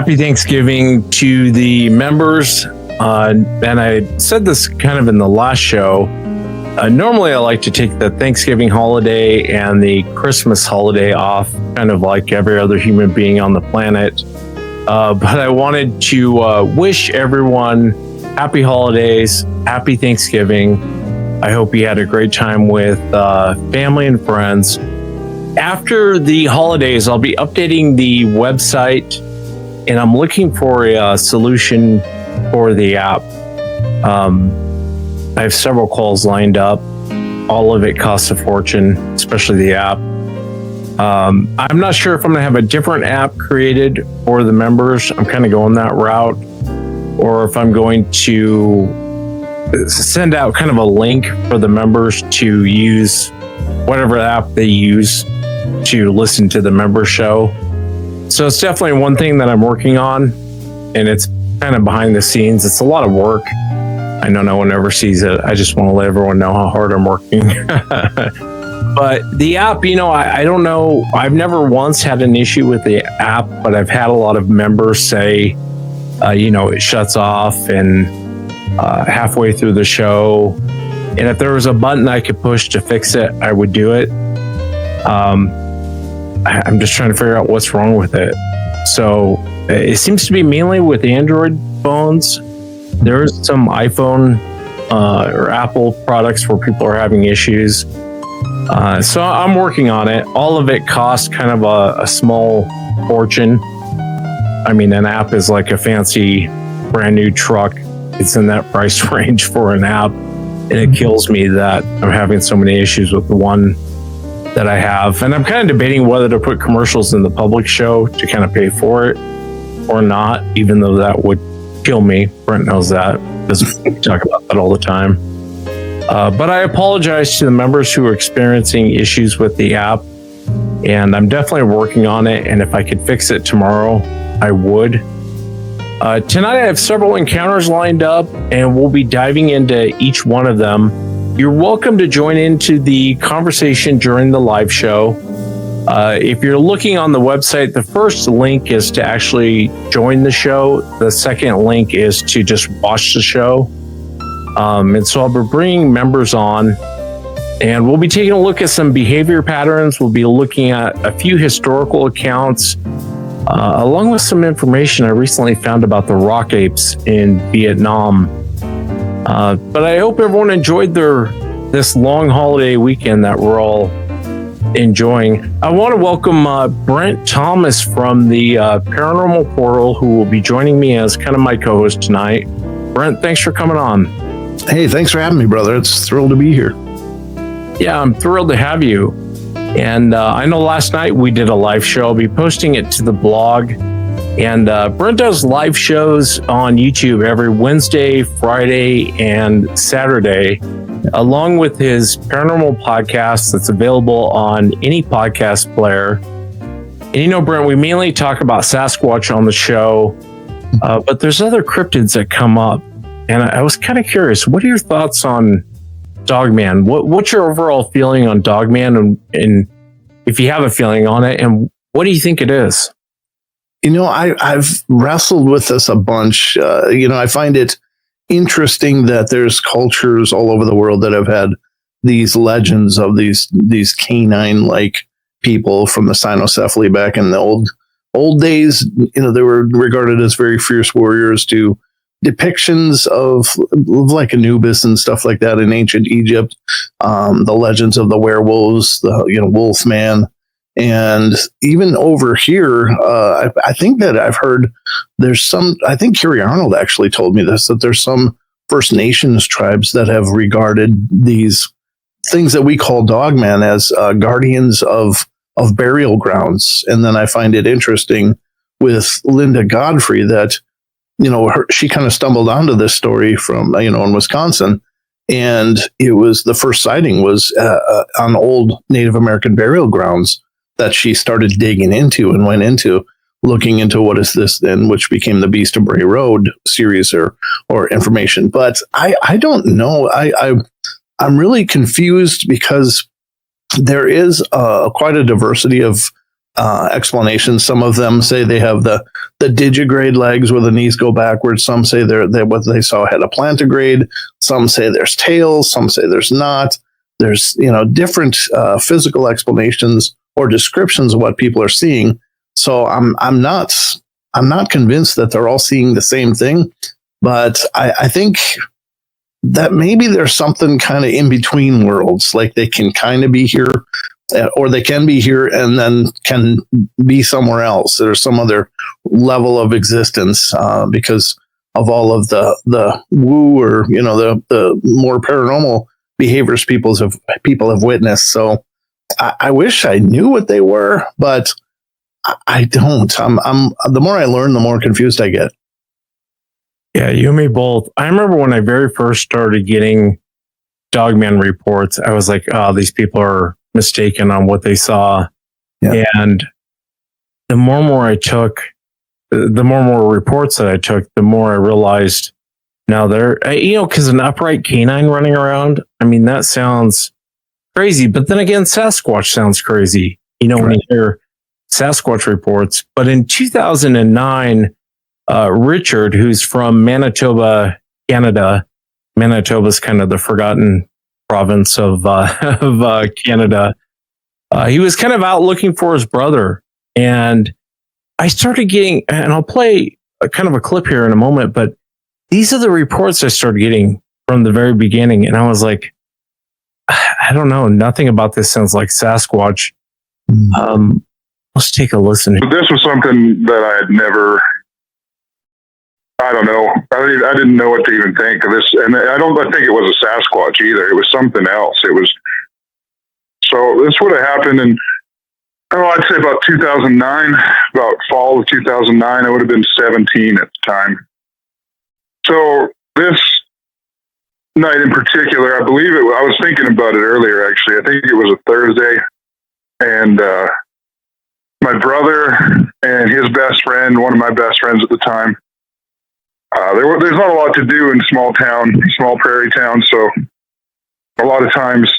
Happy Thanksgiving to the members. And I said this kind of in the last show. Normally, I like to take the Thanksgiving holiday and the Christmas holiday off, kind of like every other human being on the planet. But I wanted to wish everyone happy holidays, happy Thanksgiving. I hope you had a great time with family and friends. After the holidays, I'll be updating the website, and I'm looking for a solution for the app. I have several calls lined up. All of it costs a fortune, especially the app. I'm not sure if I'm going to have a different app created for the members. I'm kind of going that route. Or if I'm going to send out kind of a link for the members to use whatever app they use to listen to the member show. So it's definitely one thing that I'm working on, and it's kind of behind the scenes. It's a lot of work. I know no one ever sees it. I just want to let everyone know how hard I'm working. But the app, I don't know. I've never once had an issue with the app, but I've had a lot of members say, it shuts off and halfway through the show. And if there was a button I could push to fix it, I would do it. I'm just trying to figure out what's wrong with it. So it seems to be mainly with Android phones. There's some iPhone or Apple products where people are having issues. So I'm working on it. All of it costs kind of a small fortune. I mean, an app is like a fancy brand new truck. It's in that price range for an app. And it kills me that I'm having so many issues with the one that I have. And I'm kind of debating whether to put commercials in the public show to kind of pay for it or not, even though that would kill me. Brent knows that because we talk about that all the time. But I apologize to the members who are experiencing issues with the app. And I'm definitely working on it. And if I could fix it tomorrow, I would. Tonight I have several encounters lined up, and we'll be diving into each one of them. You're welcome to join into the conversation during the live show. If you're looking on the website, the first link is to actually join the show. The second link is to just watch the show. And so I'll be bringing members on, and we'll be taking a look at some behavior patterns. We'll be looking at a few historical accounts, along with some information I recently found about the rock apes in Vietnam. But I hope everyone enjoyed this long holiday weekend that we're all enjoying. I want to welcome Brent Thomas from the Paranormal Portal, who will be joining me as kind of my co-host tonight. Brent, thanks for coming on. Hey, thanks for having me, brother. It's thrilled to be here. Yeah, I'm thrilled to have you. And I know last night we did a live show. I'll be posting it to the blog. And Brent does live shows on YouTube every Wednesday, Friday, and Saturday, along with his paranormal podcast that's available on any podcast player. And Brent, we mainly talk about Sasquatch on the show, but there's other cryptids that come up. And I was kind of curious, what are your thoughts on Dogman? What's your overall feeling on Dogman, and if you have a feeling on it, and what do you think it is? I've wrestled with this a bunch. I find it interesting that there's cultures all over the world that have had these legends of these canine-like people from the cynocephaly back in the old days. They were regarded as very fierce warriors, to depictions of like Anubis and stuff like that in ancient Egypt. The legends of the werewolves, the Wolfman. And even over here, I think that I've heard I think Kerry Arnold actually told me this, that there's some First Nations tribes that have regarded these things that we call Dogman as guardians of burial grounds. And then I find it interesting with Linda Godfrey that, she kind of stumbled onto this story from, in Wisconsin. And it was the first sighting was on old Native American burial grounds that she started digging into and went into looking into what is this then, which became the Beast of Bray Road series or information. But I don't know. I'm really confused because there is quite a diversity of explanations. Some of them say they have the digigrade legs where the knees go backwards. Some say they what they saw had a plantigrade. Some say there's tails. Some say there's not. There's different physical explanations or descriptions of what people are seeing. So I'm not convinced that they're all seeing the same thing, but I think that maybe there's something kind of in between worlds, like they can kind of be here, or they can be here and then can be somewhere else. There's some other level of existence because of all of the woo, or the more paranormal behaviors people have witnessed. So I wish I knew what they were, but I don't. I'm the more I learn, the more confused I get. Yeah, you and me both. I remember when I very first started getting Dogman reports, I was like, oh, these people are mistaken on what they saw. Yeah. And the more and more I took, the more and more reports that I took, the more I realized now they're, because an upright canine running around, I mean, that sounds crazy. But then again, Sasquatch sounds crazy, when you hear Sasquatch reports. But in 2009, Richard, who's from Manitoba, Canada. Manitoba's kind of the forgotten province of Canada. He was kind of out looking for his brother, and I started getting, and I'll play a kind of a clip here in a moment, but these are the reports I started getting from the very beginning, and I was like, I don't know, nothing about this sounds like Sasquatch. Let's take a listen. This was something that I had never. I don't know. I didn't know what to even think of this, and I think it was a Sasquatch either. It was something else. So this would have happened in, I'd say about 2009, about fall of 2009. I would have been 17 at the time. So this night in particular, I believe I was thinking about it earlier, actually. I think it was a Thursday, and my brother and his best friend, one of my best friends at the time, there's not a lot to do in small prairie towns. So a lot of times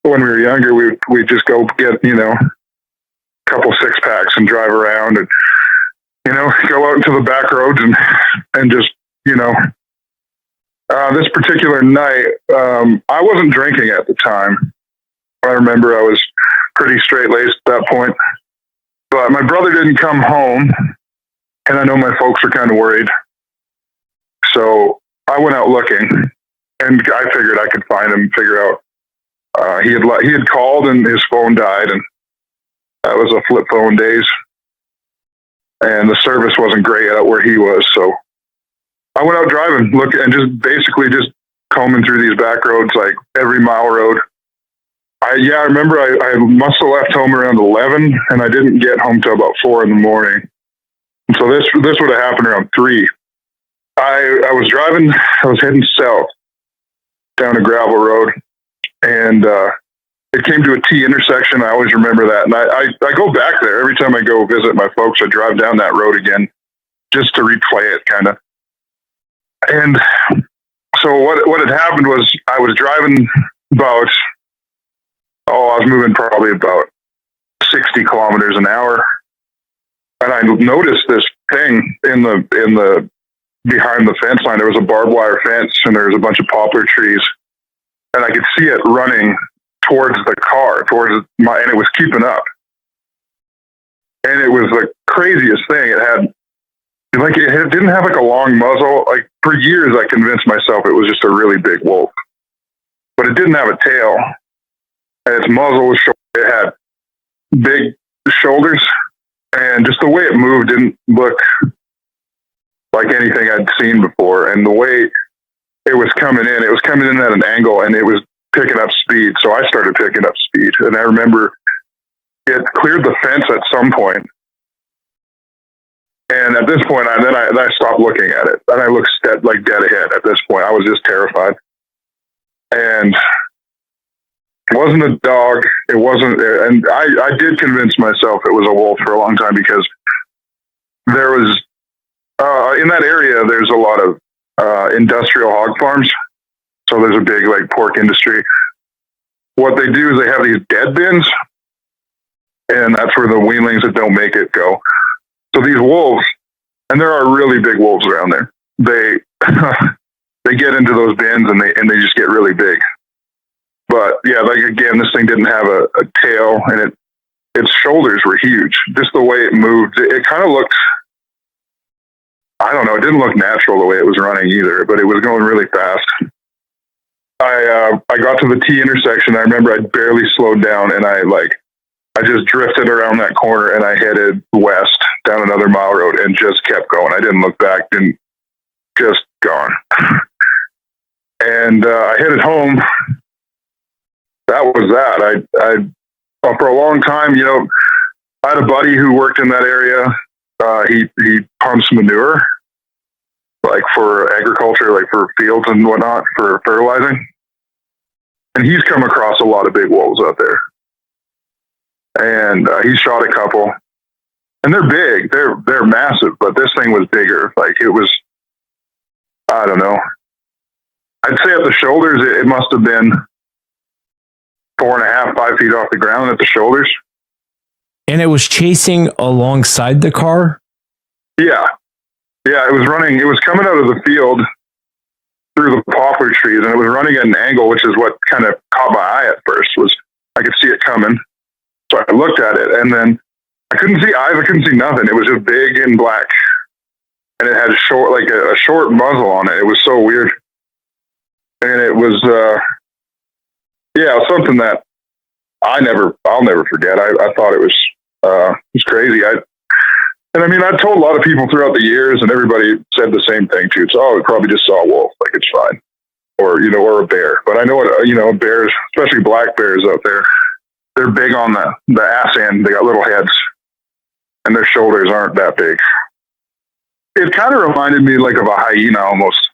when we were younger, we'd just go get, a couple 6-packs and drive around and, go out into the back roads and just, this particular night, I wasn't drinking at the time. I remember I was pretty straight-laced at that point, but my brother didn't come home, and I know my folks were kind of worried. So I went out looking, and I figured I could find him, figure out. He had called, and his phone died, and that was a flip phone days, and the service wasn't great out where he was. So I went out driving, and just combing through these back roads, like every mile road. I remember I must have left home around 11, and I didn't get home till about 4 in the morning. And so this would have happened around 3. I was driving, I was heading south down a gravel road, and it came to a T intersection. I always remember that. And I go back there every time I go visit my folks. I drive down that road again just to replay it, kind of. And so what had happened was I was driving about, I was moving probably about 60 kilometers an hour. And I noticed this thing in the behind the fence line. There was a barbed wire fence, and there was a bunch of poplar trees, and I could see it running towards the car, and it was keeping up. And it was the craziest thing. It didn't have like a long muzzle. Like for years, I convinced myself it was just a really big wolf, but it didn't have a tail, and its muzzle was short. It had big shoulders, and just the way it moved didn't look like anything I'd seen before. And the way it was coming in at an angle, and it was picking up speed. So I started picking up speed. And I remember it cleared the fence at some point. And at this point, I stopped looking at it. And I looked like dead ahead at this point. I was just terrified. And it wasn't a dog. It wasn't, and I did convince myself it was a wolf for a long time, because there was, in that area, there's a lot of industrial hog farms. So there's a big like pork industry. What they do is they have these dead bins, and that's where the weanlings that don't make it go. So these wolves, and there are really big wolves around there. They they get into those bins and they just get really big. But yeah, like again, this thing didn't have a tail, and its shoulders were huge. Just the way it moved, it kind of looked, I don't know, it didn't look natural the way it was running either, but it was going really fast. I got to the T intersection. I remember I barely slowed down, and I just drifted around that corner, and I headed west down another mile road and just kept going. I didn't look back, and just gone. And I headed home. That was that. I for a long time, you know, I had a buddy who worked in that area. He pumps manure, like for agriculture, like for fields and whatnot, for fertilizing. And he's come across a lot of big wolves out there. And he shot a couple. And they're big. They're massive, but this thing was bigger. Like it was, I don't know. I'd say at the shoulders, it must have been 4.5, 5 feet off the ground at the shoulders. And it was chasing alongside the car? Yeah. Yeah, it was running. It was coming out of the field through the poplar trees, and it was running at an angle, which is what kind of caught my eye at first. Was I could see it coming. So I looked at it, and then I couldn't see eyes. I couldn't see nothing. It was just big and black. And it had a short muzzle on it. It was so weird. And it was, something that I'll never forget. I thought it was crazy. I mean, I told a lot of people throughout the years, and everybody said the same thing too. It's, we probably just saw a wolf. Like, it's fine. Or, you know, or a bear. But I know bears, especially black bears out there, they're big on the ass end. They got little heads, and their shoulders aren't that big. It kind of reminded me like of a hyena almost.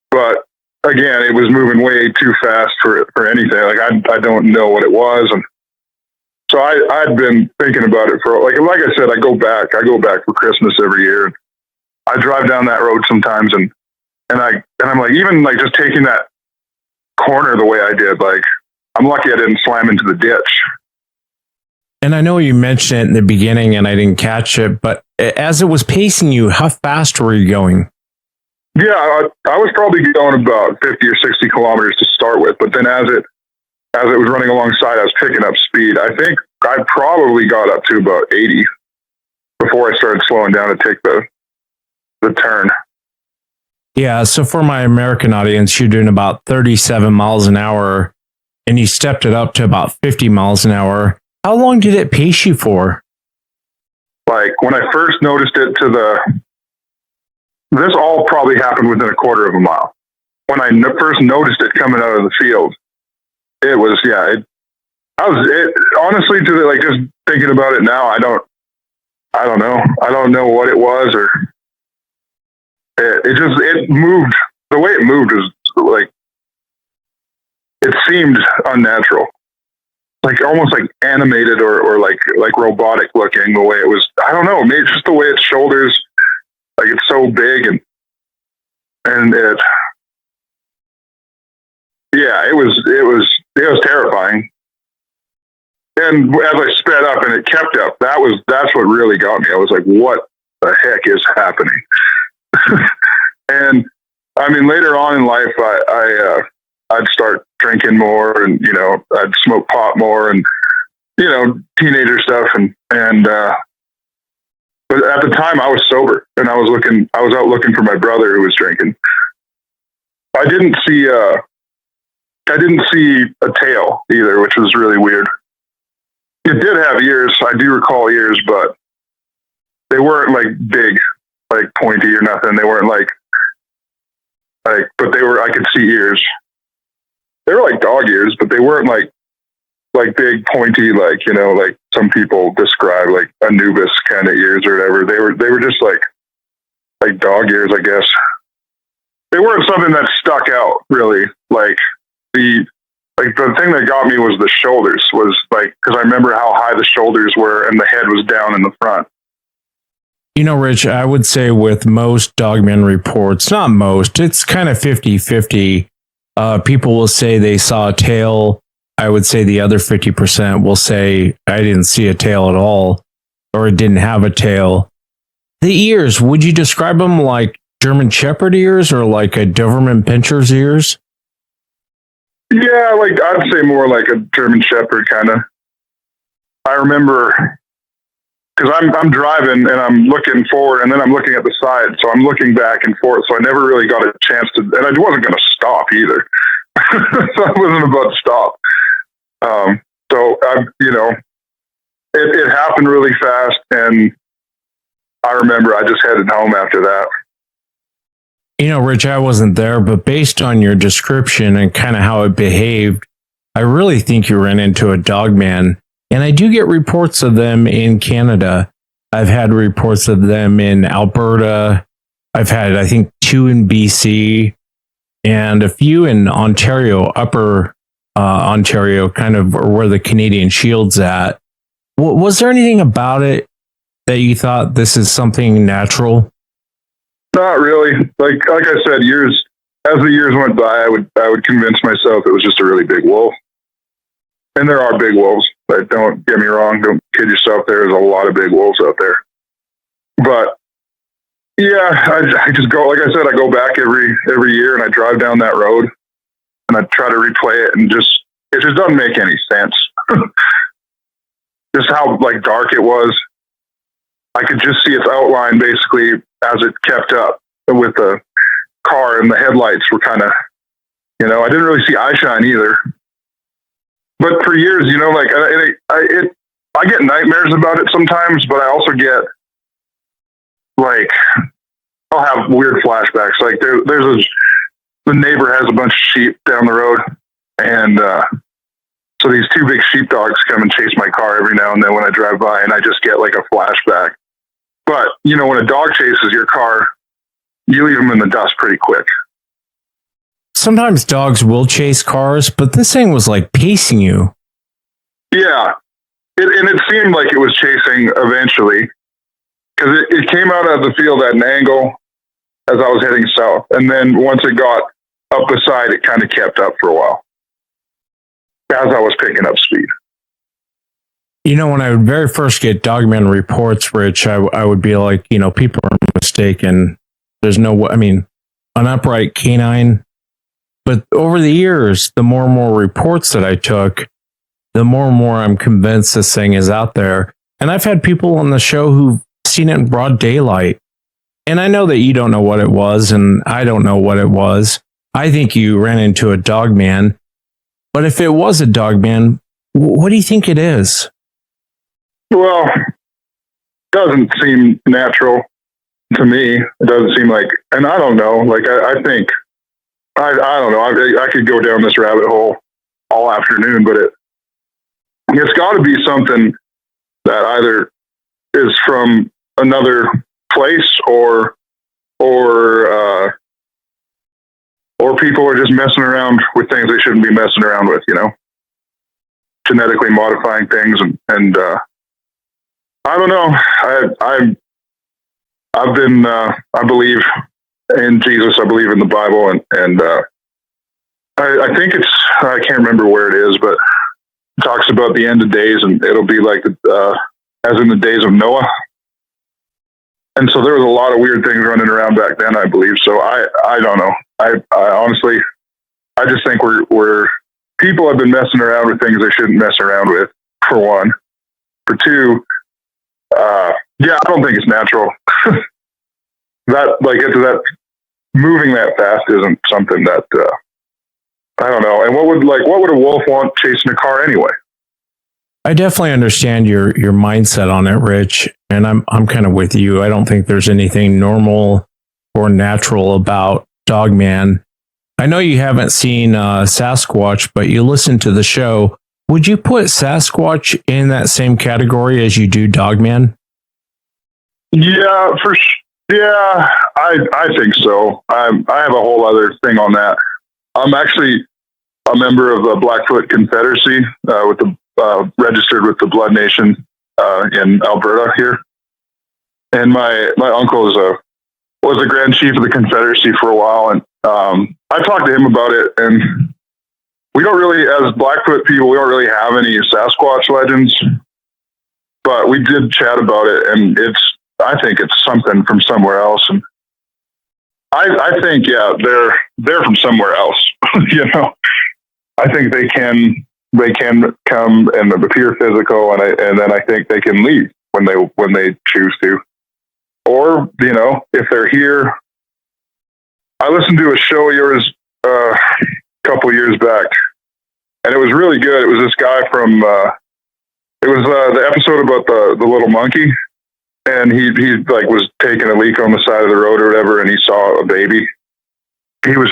But again, it was moving way too fast for anything. Like I don't know what it was, and so I'd been thinking about it for like I said, I go back for Christmas every year. I drive down that road sometimes, and I'm like, even like just taking that corner the way I did, like I'm lucky I didn't slam into the ditch. And I know you mentioned it in the beginning, and I didn't catch it, but as it was pacing you, how fast were you going? Yeah, I was probably going about 50 or 60 kilometers to start with, but then as it was running alongside, I was picking up speed. I think I probably got up to about 80 before I started slowing down to take the turn. Yeah, so for my American audience, you're doing about 37 miles an hour, and you stepped it up to about 50 miles an hour. How long did it pace you for? Like when I first noticed it this all probably happened within a quarter of a mile. When I first noticed it coming out of the field, it was, honestly, just thinking about it now, I don't know. I don't know what it was, or it moved. The way it moved was like, it seemed unnatural. Like almost like animated or like robotic looking, the way it was. I don't know, maybe just the way its shoulders, like it's so big and it was terrifying. And as I sped up and it kept up, that's what really got me. I was like, what the heck is happening? And I mean, later on in life, I'd start drinking more, and I'd smoke pot more, and teenager stuff, and but at the time I was sober, and I was out looking for my brother who was drinking. I didn't see a tail either, which was really weird. It did have ears. I do recall ears, but they weren't like big, like pointy or nothing. They weren't like, but they were, I could see ears. They were like dog ears, but they weren't like big pointy, like some people describe like Anubis kind of ears or whatever. They were just like dog ears, I guess. They weren't something that stuck out really. Like the thing that got me was the shoulders, was like, because I remember how high the shoulders were and the head was down in the front. Rich, I would say with most dogman reports, not most, it's kind of 50-50. People will say they saw a tail I would say the other 50% will say, I didn't see a tail at all, or it didn't have a tail. The ears, would you describe them like German Shepherd ears or like a Doberman Pinscher's ears? Yeah, like I'd say more like a German Shepherd kind of. I remember because I'm driving and I'm looking forward and then I'm looking at the side, so I'm looking back and forth. So I never really got a chance to, and I wasn't going to stop either. So I wasn't about to stop. So it happened really fast, and I remember I just headed home after that. You know, Rich, I wasn't there, but based on your description and kind of how it behaved, I really think you ran into a dog man. And I do get reports of them in Canada. I've had reports of them in Alberta. I've had, I think, 2 in BC and a few in Ontario, upper Ontario, kind of where the Canadian Shield's at. Was there anything about it that you thought this is something natural? Not really. Like I said, as the years went by, I would convince myself it was just a really big wolf. And there are big wolves. But don't get me wrong. Don't kid yourself. There's a lot of big wolves out there. But yeah, I just go, like I said, I go back every year and I drive down that road and I try to replay it, and it just doesn't make any sense. Just how like dark it was. I could just see its outline basically as it kept up with the car, and the headlights were kind of, I didn't really see eye shine either. But for years, like I get nightmares about it sometimes, but I also get like, I'll have weird flashbacks. Like the neighbor has a bunch of sheep down the road, and so these 2 big sheepdogs come and chase my car every now and then when I drive by, and I just get like a flashback. But when a dog chases your car, you leave them in the dust pretty quick. Sometimes dogs will chase cars, but this thing was like pacing you. Yeah. And it seemed like it was chasing eventually, because it came out of the field at an angle as I was heading south. And then once it got up the side, it kind of kept up for a while as I was picking up speed. When I would very first get dogman reports, Rich, I would be like, people are mistaken. There's an upright canine. But over the years, the more and more reports that I took, the more and more I'm convinced this thing is out there. And I've had people on the show who've seen it in broad daylight. And I know that you don't know what it was, and I don't know what it was. I think you ran into a dog man. But if it was a dog man, what do you think it is? Well, it doesn't seem natural to me. It doesn't seem like, and I don't know, like I think, I don't know. I could go down this rabbit hole all afternoon, but it's got to be something that either is from another place or people are just messing around with things they shouldn't be messing around with, genetically modifying things. And I don't know. I believe in Jesus. I believe in the Bible, and I think I can't remember where it is, but it talks about the end of days, and it'll be like as in the days of Noah. And so there was a lot of weird things running around back then, I believe. So I don't know. I honestly, I just think we're people have been messing around with things they shouldn't mess around with, for one. For two, yeah, I don't think it's natural. That moving that fast isn't something that I don't know. And what would a wolf want chasing a car anyway? I definitely understand your mindset on it, Rich, and I'm kind of with you. I don't think there's anything normal or natural about Dogman. I know you haven't seen Sasquatch, but you listen to the show. Would you put Sasquatch in that same category as you do Dogman? Yeah, yeah, I think so. I have a whole other thing on that. I'm actually a member of the Blackfoot Confederacy, with the registered with the Blood Nation in Alberta here, and my uncle was a Grand Chief of the Confederacy for a while, and I talked to him about it, and we don't really, as Blackfoot people, we don't really have any Sasquatch legends, but we did chat about it, and I think it's something from somewhere else. And I think, yeah, they're from somewhere else. You know, I think they can come and appear physical, and then I think they can leave when they choose to. Or, you know, if they're here, I listened to a show of yours a couple years back, and it was really good. It was this guy from it was the episode about the little monkey, and he like was taking a leak on the side of the road or whatever, and he saw a baby. He was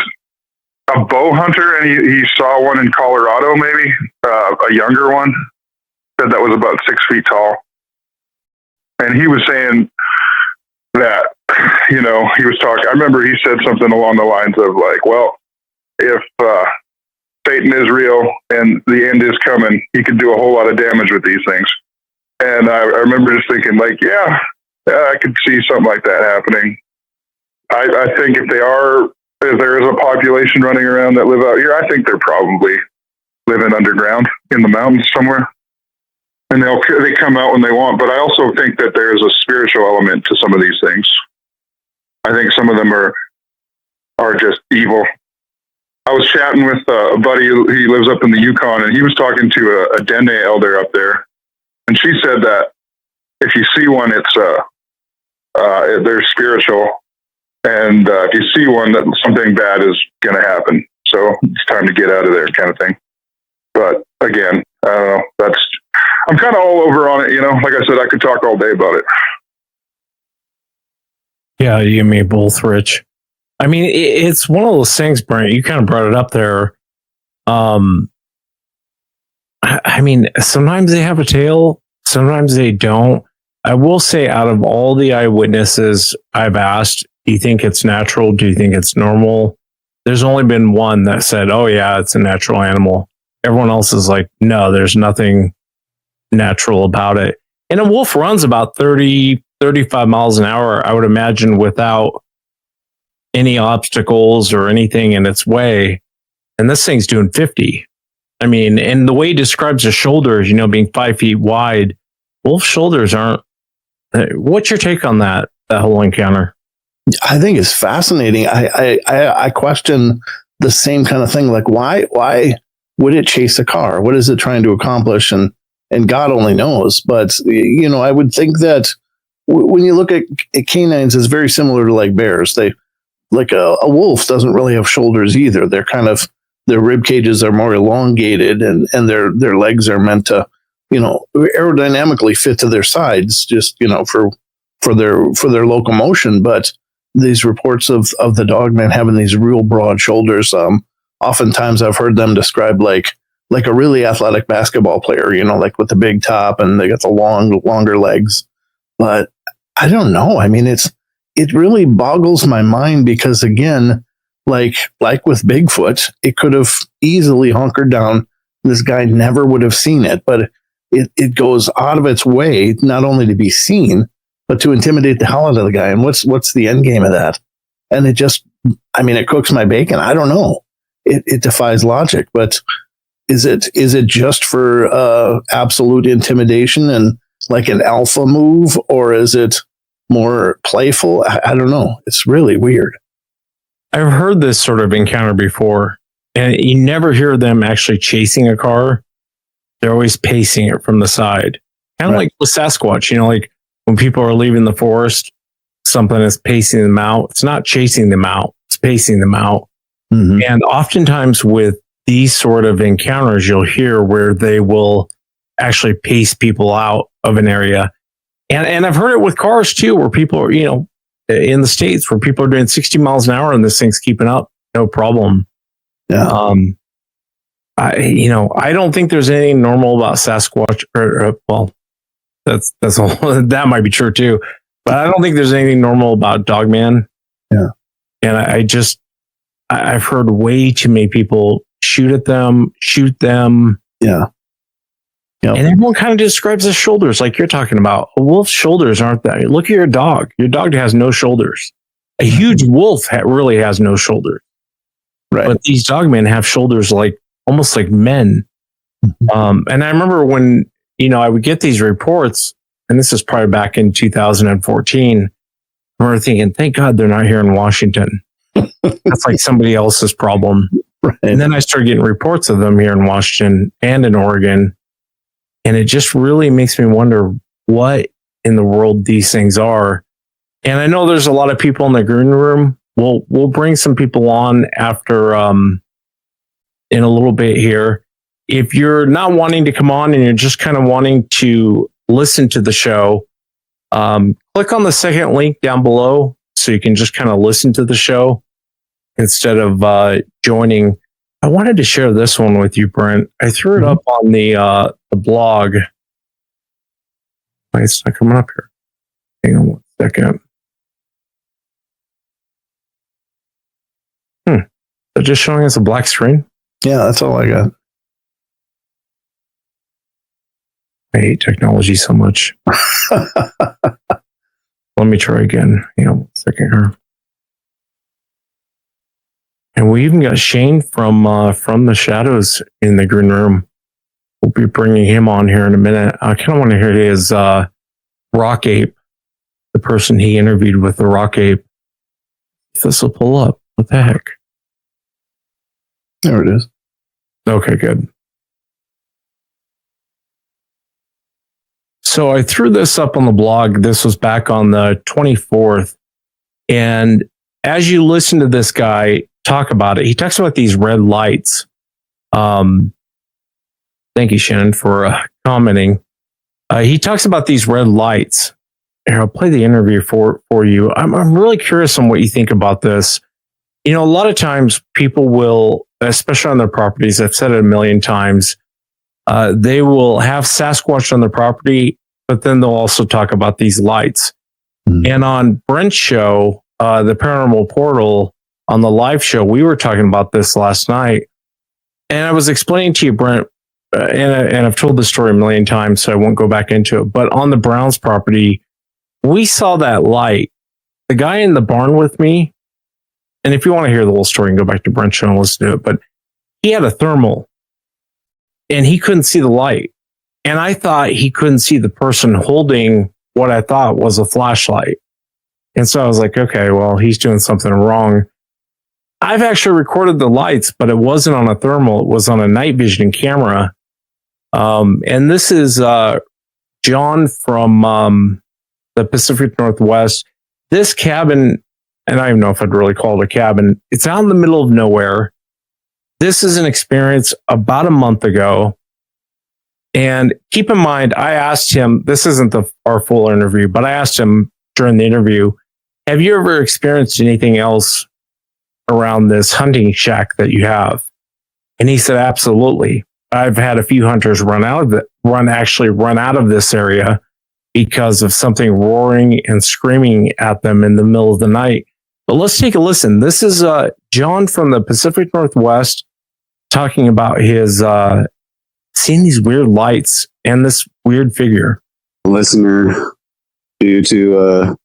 a bow hunter, and he saw one in Colorado, maybe a younger one. Said that was about 6 feet tall, and he was saying that, you know, he was talking. I remember he said something along the lines of like, well, if Satan is real and the end is coming, he could do a whole lot of damage with these things. And I remember just thinking, like, yeah, I could see something like that happening. I think if there is a population running around that live out here, I think they're probably living underground in the mountains somewhere. And they come out when they want. But I also think that there's a spiritual element to some of these things. I think some of them are just evil. I was chatting with a buddy. He lives up in the Yukon, and he was talking to a Dene elder up there. And she said that if you see one, it's they're spiritual. And if you see one, that something bad is going to happen. So it's time to get out of there, kind of thing. But again, I don't know. I'm kind of all over on it. You know, like I said, I could talk all day about it. Yeah, you and me both, Rich. I mean, it's one of those things, Brent. You kind of brought it up there. I mean, sometimes they have a tail, sometimes they don't. I will say, out of all the eyewitnesses I've asked, do you think it's natural? Do you think it's normal? There's only been one that said, oh, yeah, it's a natural animal. Everyone else is like, no, there's nothing natural about it. And a wolf runs about 30, 35 miles an hour, I would imagine, without any obstacles or anything in its way. And this thing's doing 50. I mean, and the way he describes the shoulders, you know, being 5 feet wide, wolf shoulders aren't. What's your take on that whole encounter? I think it's fascinating. I question the same kind of thing. Like, why would it chase a car? What is it trying to accomplish? And God only knows. But, you know, I would think that when you look at canines, it's very similar to like bears. They, like a wolf doesn't really have shoulders either. They're kind of, their rib cages are more elongated, and their legs are meant to, you know, aerodynamically fit to their sides, just, you know, for their locomotion. But these reports of the dogman having these real broad shoulders, oftentimes I've heard them described like a really athletic basketball player, you know, like with the big top, and they got the longer legs. But I don't know. I mean, it really boggles my mind, because again, like with Bigfoot, it could have easily hunkered down. This guy never would have seen it, but it goes out of its way not only to be seen, but to intimidate the hell out of the guy. And what's the end game of that? And it just, I mean, it cooks my bacon. I don't know. It defies logic. But is it just for absolute intimidation and like an alpha move, or is it more playful? I don't know. It's really weird. I've heard this sort of encounter before, and you never hear them actually chasing a car. They're always pacing it from the side. Kind of like with Sasquatch, you know, like when people are leaving the forest, something is pacing them out. It's not chasing them out, it's pacing them out. Mm-hmm. And oftentimes with these sort of encounters, you'll hear where they will actually pace people out of an area. And I've heard it with cars too, where people are, you know, in the States, where people are doing 60 miles an hour and this thing's keeping up, no problem. Yeah. I don't think there's anything normal about Sasquatch, well, that's all. That might be true too, but I don't think there's anything normal about Dogman. Yeah. And I've heard way too many people shoot them. Yeah. Yep. And everyone kind of describes the shoulders like you're talking about. A wolf's shoulders aren't that. Look at your dog. Your dog has no shoulders. A huge wolf really has no shoulders. Right. But these dogmen have shoulders like almost like men. And I remember when, I would get these reports, and this is probably back in 2014. I remember thinking, thank God they're not here in Washington. That's like somebody else's problem. Right. And then I started getting reports of them here in Washington and in Oregon. And it just really makes me wonder what in the world these things are. And I know there's a lot of people in the green room. We'll bring some people on after in a little bit here. If you're not wanting to come on and you're just kind of wanting to listen to the show, click on the second link down below so you can just kind of listen to the show instead of joining. I wanted to share this one with you, Brent. I threw it up on the blog. Wait, it's not coming up here. Hang on 1 second. Is it just showing us a black screen? Yeah, that's all I got. I hate technology so much. Let me try again. Hang on 1 second here. And we even got Shane from the Shadows in the green room. We'll be bringing him on here in a minute. I kind of want to hear his rock ape, the person he interviewed with the rock ape. If this will pull up. What the heck? There it is. Okay, good. So I threw this up on the blog. This was back on the 24th. And as you listen to this guy talk about it, he talks about these red lights. Thank you, Shannon, for commenting. He talks about these red lights. Here, I'll play the interview for you. I'm really curious on what you think about this. A lot of times people will, especially on their properties, I've said it a million times, they will have Sasquatch on their property, but then they'll also talk about these lights. And on Brent's show, the Paranormal Portal, on the live show, we were talking about this last night. And I was explaining to you, Brent, and I've told this story a million times, so I won't go back into it. But on the Browns property, we saw that light. The guy in the barn with me, and if you want to hear the whole story, you can go back to Brent's show and listen to it. But he had a thermal, and he couldn't see the light. And I thought he couldn't see the person holding what I thought was a flashlight. And so I was like, okay, well, he's doing something wrong. I've actually recorded the lights, but it wasn't on a thermal. It was on a night vision camera. And this is John from the Pacific Northwest. This cabin, and I don't even know if I'd really call it a cabin, it's out in the middle of nowhere. This is an experience about a month ago. And keep in mind, I asked him, this isn't our full interview, but I asked him during the interview, have you ever experienced anything else around this hunting shack that you have? And he said, absolutely. I've had a few hunters run out of this area because of something roaring and screaming at them in the middle of the night. But let's take a listen. This is John from the Pacific Northwest talking about his seeing these weird lights and this weird figure. Listener, due to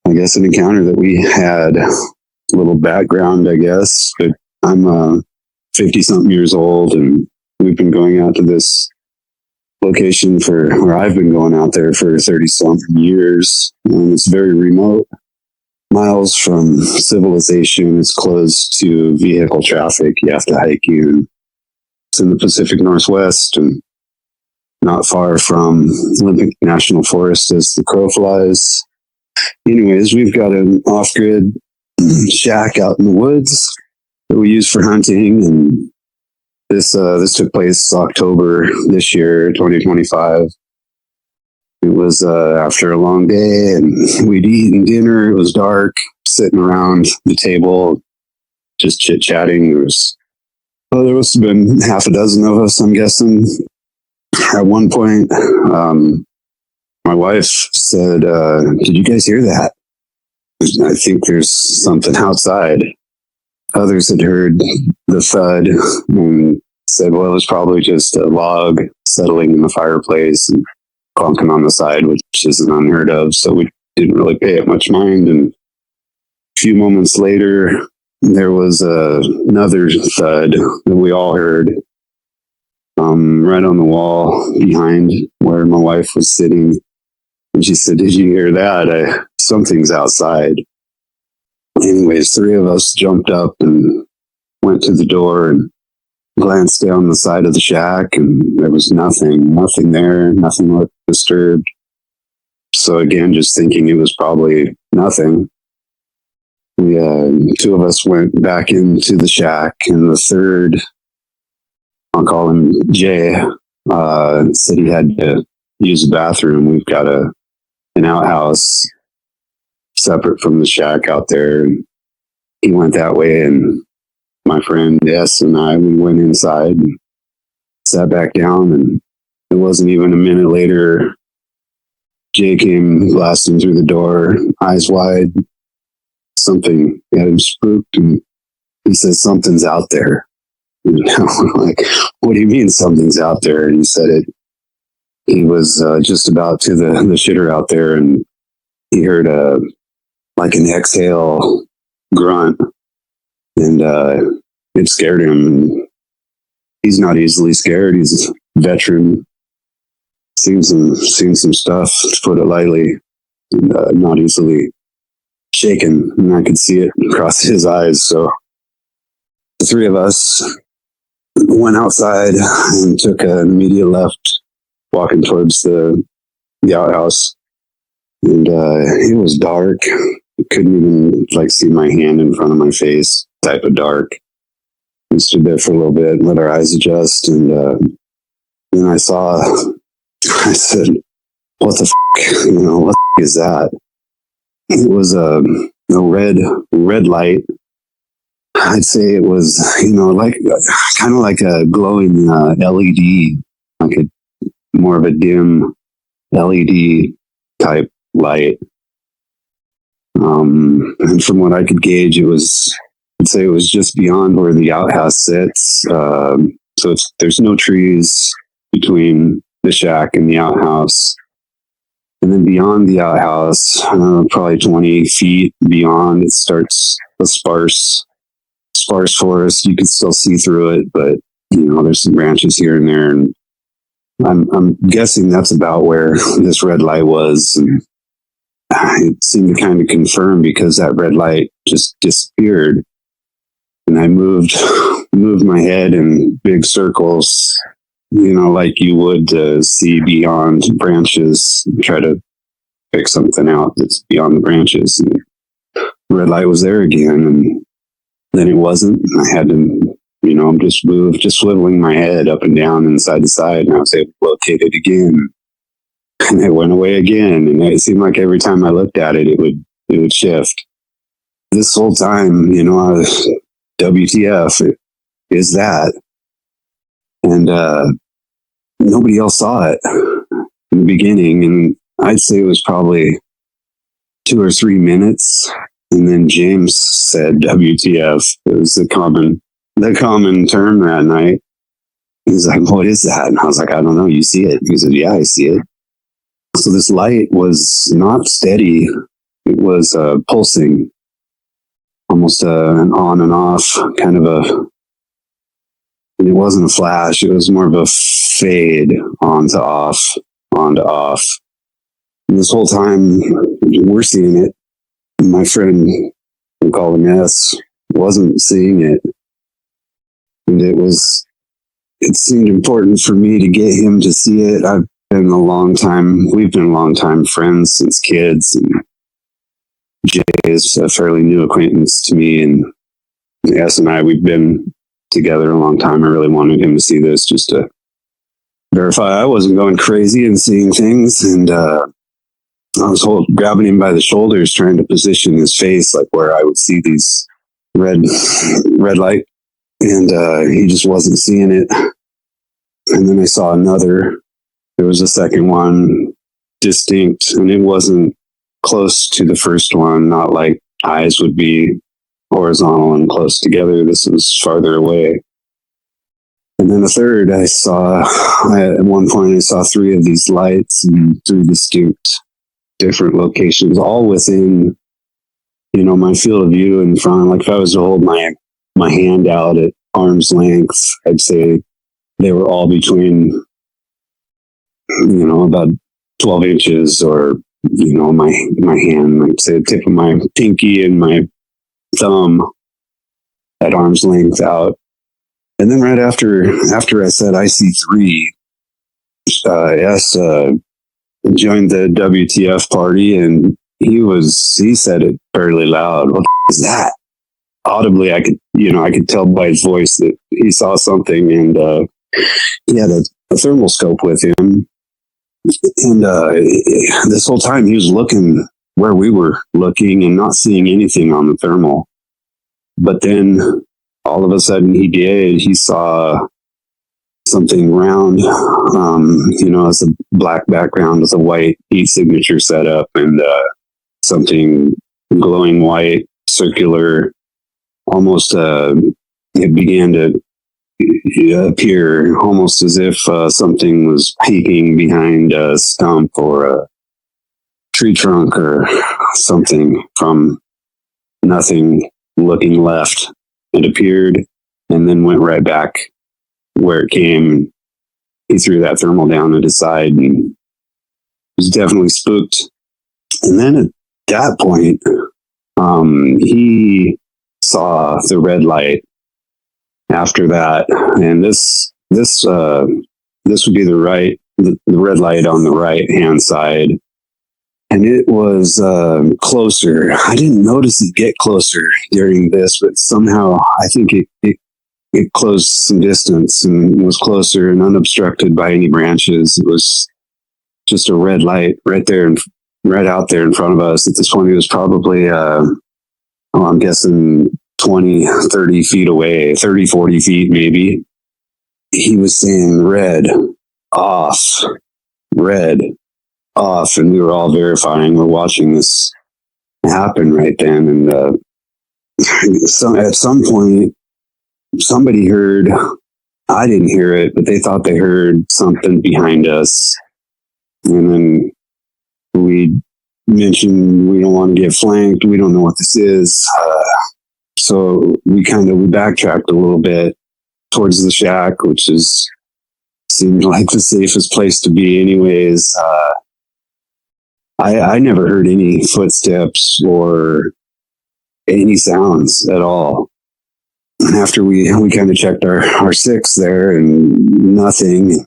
I guess an encounter that we had. A little background, I guess, but I'm 50-something years old, and we've been going out to this location I've been going out there for 30-something years. It's very remote, miles from civilization. It's close to vehicle traffic. You have to hike in. It's in the Pacific Northwest and not far from Olympic National Forest as the crow flies. Anyways, we've got an off-grid shack out in the woods that we use for hunting, and this took place October this year, 2025. It was after a long day, and we'd eaten dinner. It was dark, sitting around the table, just chit-chatting. There must have been half a dozen of us, I'm guessing. At one point, my wife said, did you guys hear that? I think there's something outside. Others had heard the thud and said, well, it was probably just a log settling in the fireplace and clunking on the side, which isn't unheard of. So we didn't really pay it much mind. And a few moments later, there was another thud that we all heard. right on the wall behind where my wife was sitting. And she said, "Did you hear that? Something's outside." Anyways, three of us jumped up and went to the door and glanced down the side of the shack, and there was nothing there. Nothing looked disturbed. So again, just thinking it was probably nothing. We, two of us went back into the shack, and the third, I'll call him Jay, said he had to use the bathroom. We've got an outhouse separate from the shack out there. And he went that way, and my friend S and I, we went inside and sat back down, and it wasn't even a minute later, Jay came blasting through the door, eyes wide. Something got him spooked, and he says, "Something's out there." And we're like, "What do you mean something's out there?" And he said he was just about to the shitter out there, and he heard like an exhale grunt, and it scared him. And he's not easily scared. He's a veteran, seen some stuff, to put it lightly, and not easily shaken. And I could see it across his eyes. So the three of us went outside and took an immediate left, walking towards the outhouse. And it was dark. I couldn't even see my hand in front of my face, type of dark. We stood there for a little bit and let our eyes adjust. And then I said, "What the f***? What the f*** is that?" It was a red light. I'd say it was, kind of like a glowing LED, more of a dim LED type light. And from what I could gauge, I'd say it was just beyond where the outhouse sits. So there's no trees between the shack and the outhouse. And then beyond the outhouse, probably 20 feet beyond, it starts a sparse forest. You can still see through it, but there's some branches here and there. And I'm guessing that's about where this red light was. And it seemed to kind of confirm, because that red light just disappeared. And I moved my head in big circles, like you would to see beyond branches, try to pick something out that's beyond the branches. And the red light was there again, and then it wasn't. I had to, just move, just swiveling my head up and down and side to side, and I was able to locate it again. And it went away again, and it seemed like every time I looked at it, it would shift. This whole time, I was, WTF is that? And nobody else saw it in the beginning, and I'd say it was probably 2 or 3 minutes, and then James said WTF. It was the common term that night. He's like, "What is that?" And I was like, "I don't know. You see it?" He said, "Yeah, I see it." So this light was not steady. It was pulsing, almost an on and off kind of it wasn't a flash. It was more of a fade on to off, on to off. And this whole time we're seeing it. My friend, we call him S, wasn't seeing it. And it seemed important for me to get him to see it. We've been a long time friends since kids, and Jay is a fairly new acquaintance to me, and S and I, we've been together a long time. I really wanted him to see this just to verify I wasn't going crazy and seeing things. And I was grabbing him by the shoulders, trying to position his face like where I would see these red light, and he just wasn't seeing it. And then I saw another. There was a second one, distinct, and it wasn't close to the first one, not like eyes would be horizontal and close together. This was farther away. And then the third, at one point I saw 3 of these lights in 3 distinct different locations, all within, my field of view in front. Like if I was to hold my hand out at arm's length, I'd say they were all between, about 12 inches or, my hand, like say the tip of my pinky and my thumb at arm's length out. And then right after I said I see three, S joined the WTF party, and he said it fairly loud. What is that? Audibly, I could tell by his voice that he saw something, and he had a thermal scope with him. And this whole time he was looking where we were looking and not seeing anything on the thermal. But then all of a sudden he saw something round, as a black background with a white heat signature set up, and something glowing white, circular, almost it began to appear almost as if something was peeking behind a stump or a tree trunk or something from nothing, looking left. It appeared and then went right back where it came. He threw that thermal down at his side and was definitely spooked. And then at that point, he saw the red light after that, and this would be the red light on the right hand side, and it was closer. I didn't notice it get closer during this, but somehow I think it closed some distance and was closer and unobstructed by any branches. It was just a red light right there and right out there in front of us. At this point, it was probably I'm guessing 20, 30 feet away, 30, 40 feet maybe. He was saying red off, and we were all verifying. We're watching this happen right then. And at some point, somebody heard, I didn't hear it, but they thought they heard something behind us. And then we mentioned we don't want to get flanked. We don't know what this is. So we backtracked a little bit towards the shack, which seemed like the safest place to be anyways. I never heard any footsteps or any sounds at all. After we kind of checked our six there and nothing,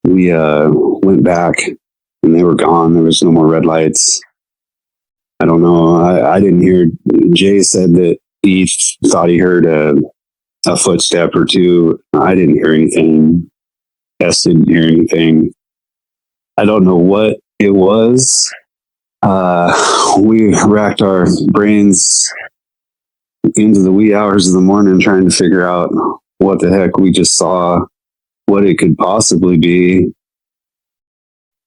we went back and they were gone. There was no more red lights. I don't know. I didn't hear. Jay said that he thought he heard a footstep or two. I didn't hear anything. S didn't hear anything. I don't know what it was. We racked our brains into the wee hours of the morning trying to figure out what the heck we just saw, what it could possibly be.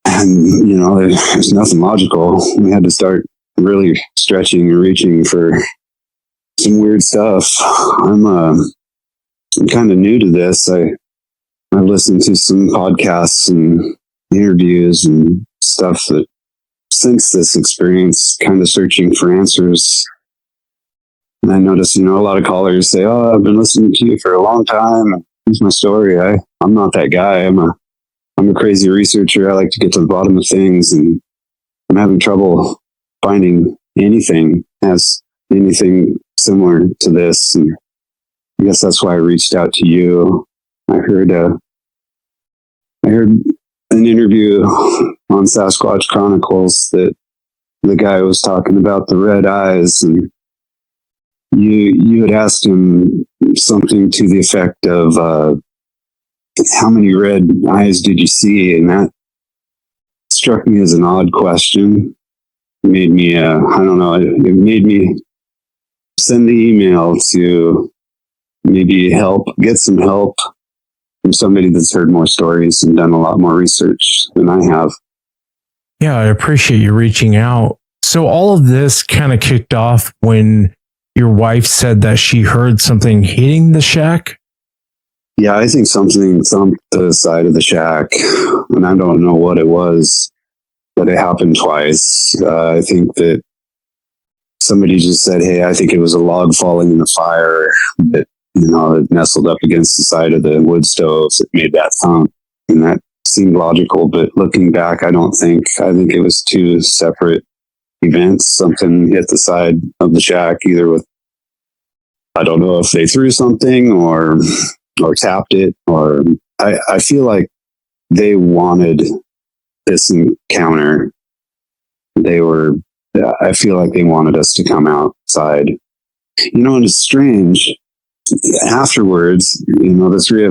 And, there's nothing logical. We had to start really stretching and reaching for some weird stuff. I'm kind of new to this. I've listened to some podcasts and interviews and stuff that since this experience, kind of searching for answers. And I noticed, a lot of callers say, "Oh, I've been listening to you for a long time. Here's my story. I'm not that guy. I'm a crazy researcher. I like to get to the bottom of things, and I'm having trouble finding anything similar to this." And I guess that's why I reached out to you. I heard an interview on Sasquatch Chronicles that the guy was talking about the red eyes, and you had asked him something to the effect of how many red eyes did you see? And that struck me as an odd question. It made me, I don't know, it made me send the email to maybe get some help from somebody that's heard more stories and done a lot more research than I have. Yeah, I appreciate you reaching out. So all of this kind of kicked off when your wife said that she heard something hitting the shack? Yeah, I think something thumped the side of the shack, and I don't know what it was, but it happened twice. I think that somebody just said, "Hey, I think it was a log falling in the fire," but it nestled up against the side of the wood stove. It made that thump, and that seemed logical. But looking back, I think it was two separate events. Something hit the side of the shack, either with, I don't know if they threw something or tapped it, or I feel like they wanted this encounter. I feel like they wanted us to come outside. And it's strange. Afterwards, the three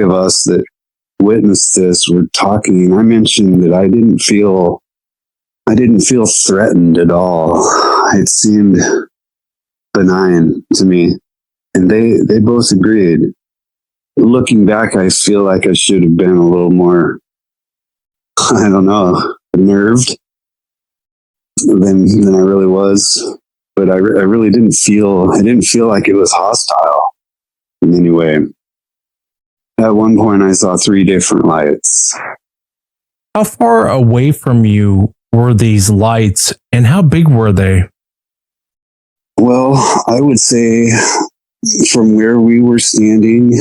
of us that witnessed this were talking, and I mentioned that I didn't feel threatened at all. It seemed benign to me, and they both agreed. Looking back, I feel like I should have been a little more, I don't know, unnerved than I really was. But I really didn't feel like it was hostile in any way. At one point, I saw 3 different lights. How far away from you were these lights, and how big were they? Well, I would say from where we were standing,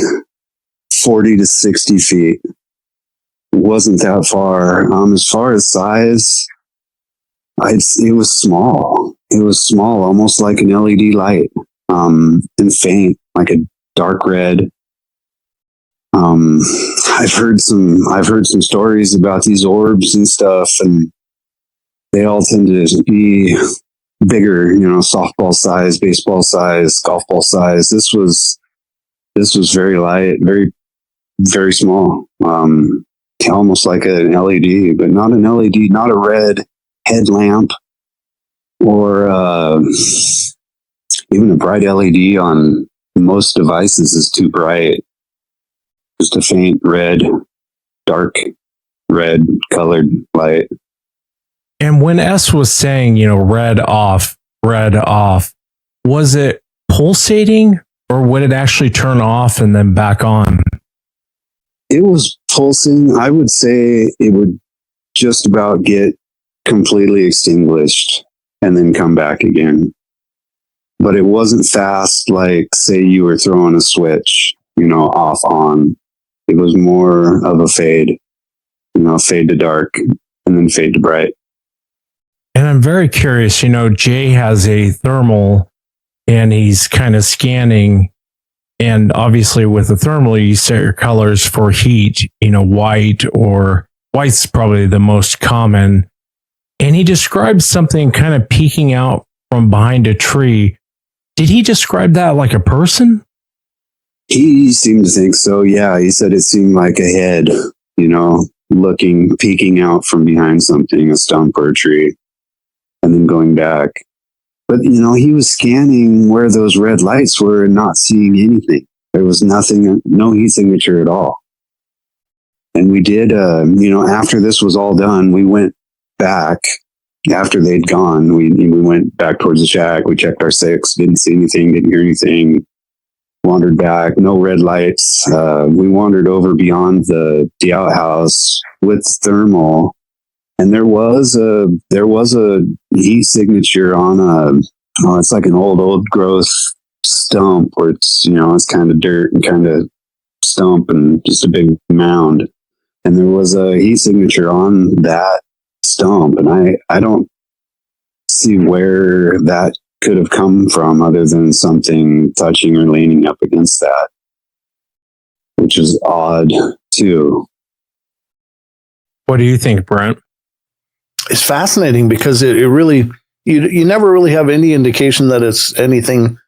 40 to 60 feet. It wasn't that far. As far as size, it was small. It was small, almost like an LED light, and faint, like a dark red. I've heard some stories about these orbs and stuff, and they all tend to be bigger, softball size, baseball size, golf ball size. This was very light, very, very small, almost like an LED, but not an LED, not a red headlamp, or even a bright LED on most devices is too bright. Just a faint red, dark red colored light. And when S was saying, red off, was it pulsating, or would it actually turn off and then back on? It was pulsing. I would say it would just about get completely extinguished and then come back again. But it wasn't fast, like, say you were throwing a switch, off on. It was more of a fade, fade to dark and then fade to bright. And I'm very curious, Jay has a thermal and he's kind of scanning. And obviously with the thermal, you set your colors for heat, white's probably the most common. And he described something kind of peeking out from behind a tree. Did he describe that like a person? He seemed to think so. Yeah. He said it seemed like a head, peeking out from behind something, a stump or a tree, and then going back. But, he was scanning where those red lights were and not seeing anything. There was nothing, no heat signature at all. And we did, after this was all done, we went back. After they'd gone, we went back towards the shack. We checked our 6, didn't see anything, didn't hear anything. Wandered back, no red lights. We wandered over beyond the outhouse with thermal, and there was a heat signature on it's like an old growth stump where it's kind of dirt and kind of stump and just a big mound, and there was a heat signature on that stump, and I don't see where that could have come from other than something touching or leaning up against that, which is odd too. What do you think, Brent? It's fascinating because it really, you never really have any indication that it's anything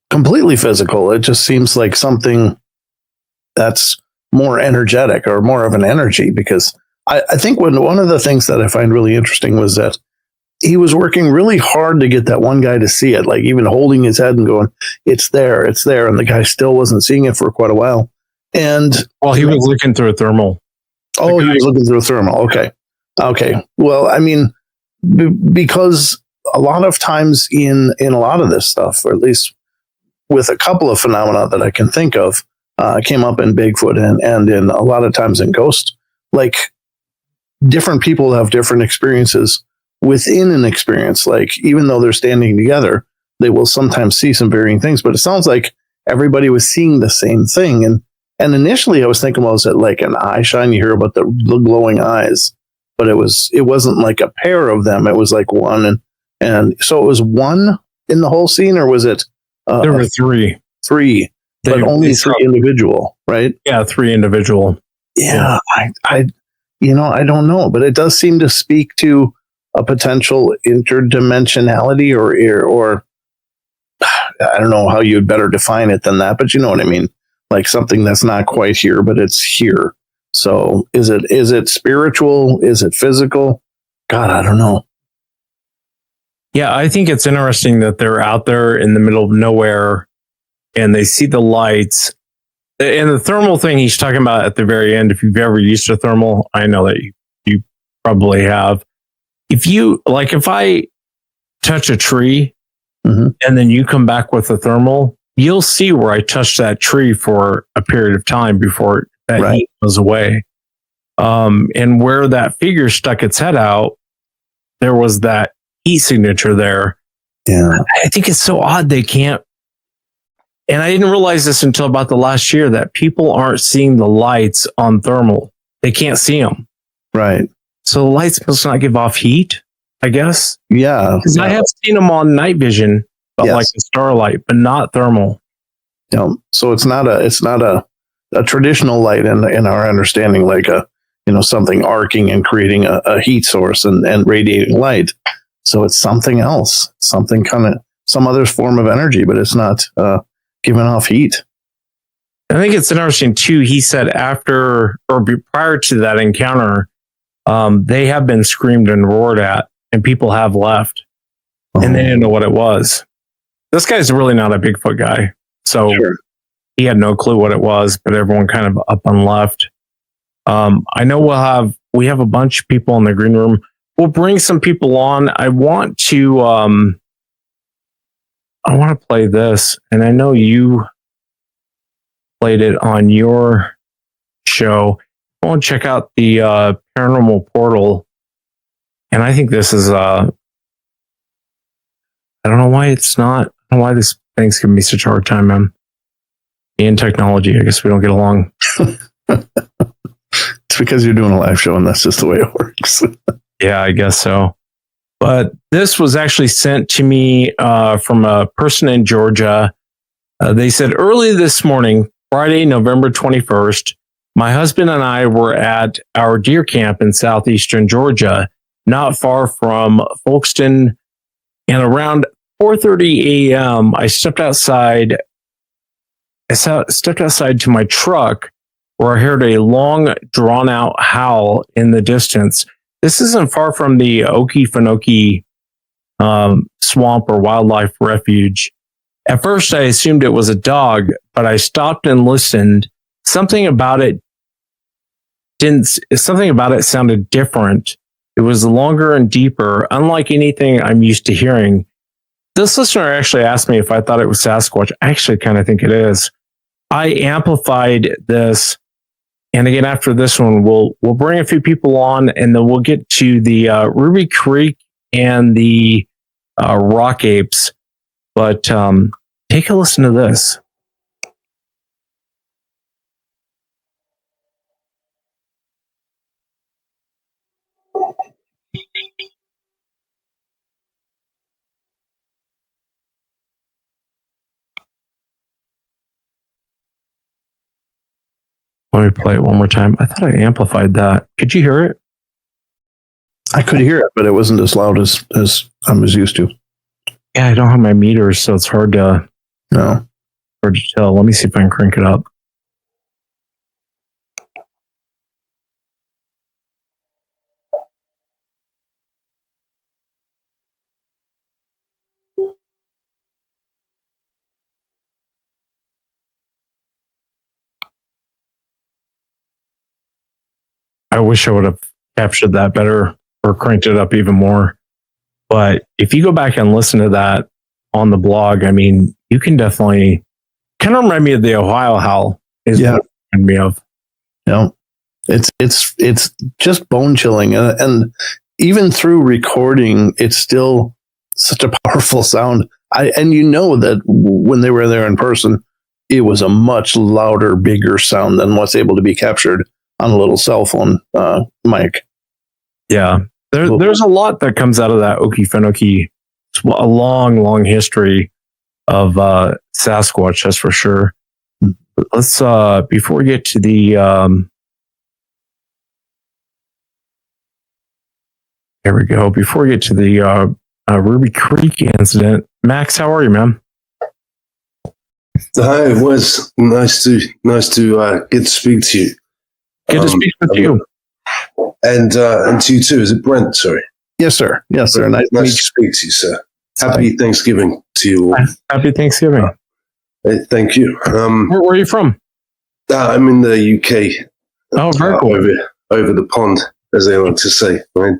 completely physical. It just seems like something that's more energetic or more of an energy, because I think one of the things that I find really interesting was that he was working really hard to get that one guy to see it, like even holding his head and going, it's there. And the guy still wasn't seeing it for quite a while. And he was looking through a thermal. Oh, he was looking through a thermal. Okay. Well, I mean, because a lot of times in a lot of this stuff, or at least with a couple of phenomena that I can think of, came up in Bigfoot and in a lot of times in Ghost, like different people have different experiences within an experience. Like even though they're standing together, they will sometimes see some varying things. But it sounds like everybody was seeing the same thing. And initially I was thinking, well, is it like an eye shine? You hear about the glowing eyes, but it wasn't like a pair of them. It was like one. And so it was one in the whole scene, or was it? There were three. Three, but only three individual, right? Yeah, three individual. Yeah, I don't know, but it does seem to speak to a potential interdimensionality, or I don't know how you'd better define it than that, but you know what I mean? Like something that's not quite here, but it's here. So is it spiritual? Is it physical? God, I don't know. Yeah, I think it's interesting that they're out there in the middle of nowhere and they see the lights. And the thermal thing he's talking about at the very end, if you've ever used a thermal, I know that you probably have. If I touch a tree and then you come back with a thermal, you'll see where I touched that tree for a period of time before that heat goes away. And where that figure stuck its head out, there was that heat signature there. Yeah. I think it's so odd they can't. And I didn't realize this until about the last year, that people aren't seeing the lights on thermal. They can't see them. Right. So the lights must not give off heat, I guess. Yeah. Because I have seen them on night vision, but like the starlight, but not thermal. Yeah. So it's not a traditional light in our understanding, like something arcing and creating a heat source and radiating light. So it's something else, something some other form of energy, but it's not giving off heat. I think it's interesting too. He said prior to that encounter, they have been screamed and roared at, and people have left, and they didn't know what it was. This guy's really not a Bigfoot guy, so he had no clue what it was. But everyone kind of up and left. I know we have a bunch of people in the green room. We'll bring some people on. I want to play this, and I know you played it on your show. I want to check out the Paranormal Portal, and I think this is I don't know why it's not. I don't know why this thing's giving me such a hard time, man. And technology, I guess we don't get along. It's because you're doing a live show, and that's just the way it works. Yeah, I guess so. But this was actually sent to me from a person in Georgia. They said, early this morning, Friday, November 21st, my husband and I were at our deer camp in southeastern Georgia, not far from Folkston. And around 4:30 a.m., I stepped outside to my truck, where I heard a long, drawn-out howl in the distance. This isn't far from the Okefenokee swamp or wildlife refuge. At first, I assumed it was a dog, but I stopped and listened. Something about it sounded different. It was longer and deeper, unlike anything I'm used to hearing. This listener actually asked me if I thought it was Sasquatch. I actually kind of think it is. I amplified this. And again, after this one, we'll bring a few people on, and then we'll get to the Ruby Creek and the rock apes. But take a listen to this. Let me play it one more time. I thought I amplified that. Could you hear it? I could hear it, but it wasn't as loud as I was used to. Yeah, I don't have my meters, so it's hard to tell. Let me see if I can crank it up. I wish I would have captured that better or cranked it up even more. But if you go back and listen to that on the blog, I mean, you can definitely kind of remind me of the Ohio howl. What it reminded me of. Yeah, it's just bone chilling, and even through recording, it's still such a powerful sound. And that when they were there in person, it was a much louder, bigger sound than what's able to be captured on a little cell phone mic. Yeah. There's a lot that comes out of that Okefenokee. It's a long history of Sasquatch, that's for sure. But let's before we get to the there we go. Before we get to the Ruby Creek incident, Max, how are you, man? Hi, it was nice to get to speak to you. Good to speak with you. And to you too. Is it Brent? Sorry. Yes, sir. Yes, sir. Nice to speak to you, sir. Happy Thanksgiving to you all. Happy Thanksgiving. Thank you. Where are you from? I'm in the UK. Oh, very cool. Over the pond, as they like to say. Right?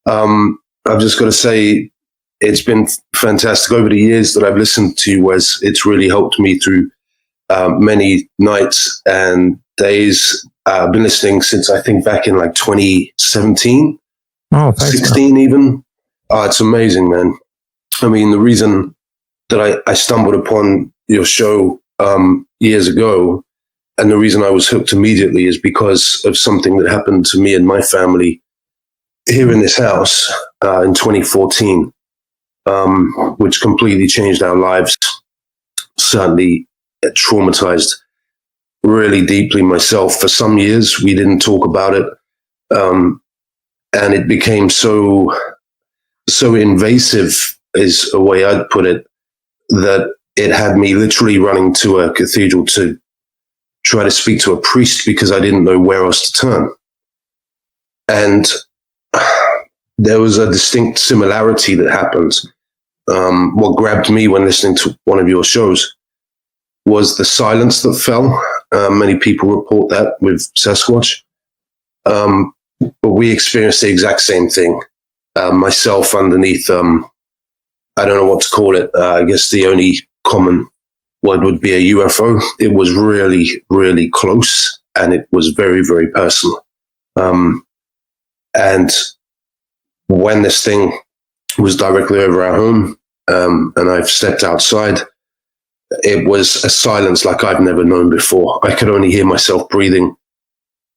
I've just got to say, it's been fantastic over the years that I've listened to you, Wes. It's really helped me through many nights and days. I've been listening since I think back in like 2017, oh, thanks, 16 man. Even. It's amazing, man. I mean, the reason that I stumbled upon your show years ago, and the reason I was hooked immediately is because of something that happened to me and my family here in this house in 2014, which completely changed our lives. Certainly traumatized really deeply myself. For some years, we didn't talk about it. And it became so invasive, is a way I'd put it, that it had me literally running to a cathedral to try to speak to a priest because I didn't know where else to turn. And there was a distinct similarity that happened. What grabbed me when listening to one of your shows was the silence that fell. Many people report that with Sasquatch. But we experienced the exact same thing. Myself underneath, I don't know what to call it. I guess the only common word would be a UFO. It was really, really close, and it was very, very personal. And when this thing was directly over our home, and I've stepped outside, it was a silence like I've never known before. I could only hear myself breathing.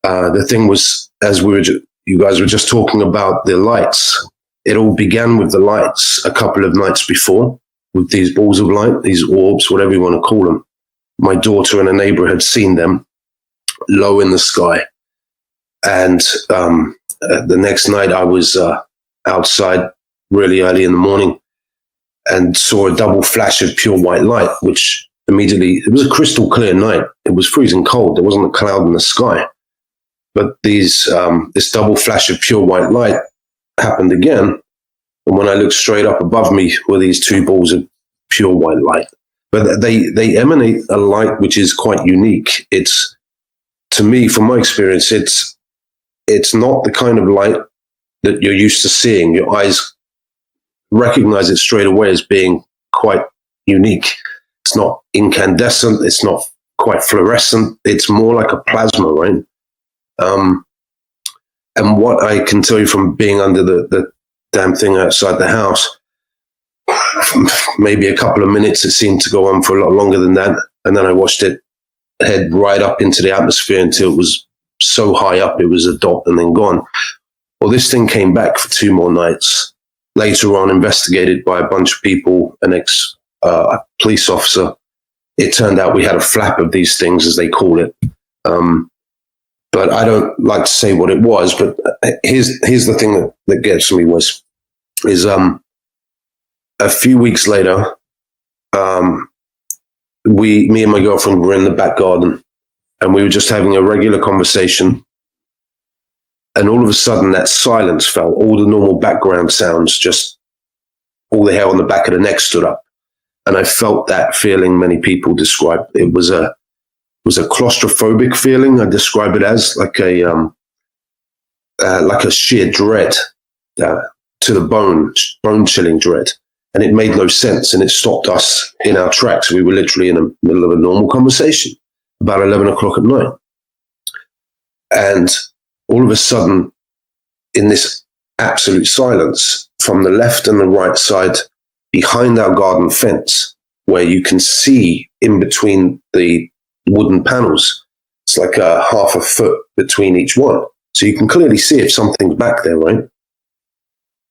The thing was, as you guys were just talking about the lights, it all began with the lights a couple of nights before, with these balls of light, these orbs, whatever you want to call them. My daughter and a neighbor had seen them low in the sky. And the next night I was outside really early in the morning and saw a double flash of pure white light, which immediately, it was a crystal clear night. It was freezing cold. There wasn't a cloud in the sky. But this double flash of pure white light happened again. And when I looked straight up above me were these two balls of pure white light. But they emanate a light which is quite unique. It's, to me, from my experience, it's not the kind of light that you're used to seeing. Your eyes recognize it straight away as being quite unique. It's not incandescent. It's not quite fluorescent. It's more like a plasma, right? And what I can tell you from being under the damn thing outside the house, maybe a couple of minutes, it seemed to go on for a lot longer than that. And then I watched it head right up into the atmosphere until it was so high up, it was a dot and then gone. Well, this thing came back for 2 more nights. Later on, investigated by a bunch of people, an ex-police officer. It turned out we had a flap of these things, as they call it. But I don't like to say what it was. But here's the thing that gets me is a few weeks later, me and my girlfriend were in the back garden, and we were just having a regular conversation. And all of a sudden, that silence fell. All the normal background sounds, just all the hair on the back of the neck stood up. And I felt that feeling many people describe. It was a claustrophobic feeling. I describe it as like a sheer dread to the bone chilling dread. And it made no sense, and it stopped us in our tracks. We were literally in the middle of a normal conversation about 11 o'clock at night. And all of a sudden, in this absolute silence, from the left and the right side, behind our garden fence, where you can see in between the wooden panels. It's like a half a foot between each one. So you can clearly see if something's back there, right?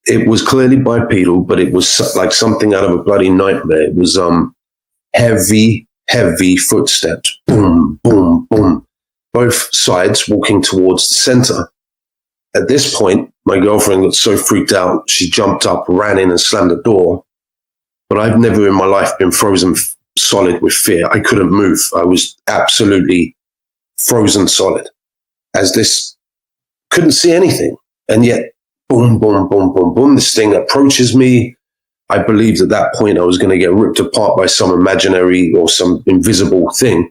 It was clearly bipedal, but it was like something out of a bloody nightmare. It was heavy footsteps. Boom, boom, boom. Both sides walking towards the center. At this point, my girlfriend got so freaked out, she jumped up, ran in and slammed the door. But I've never in my life been frozen solid with fear. I couldn't move. I was absolutely frozen solid as this couldn't see anything. And yet, boom, boom, boom, boom, boom, this thing approaches me. I believed at that point I was going to get ripped apart by some imaginary or some invisible thing,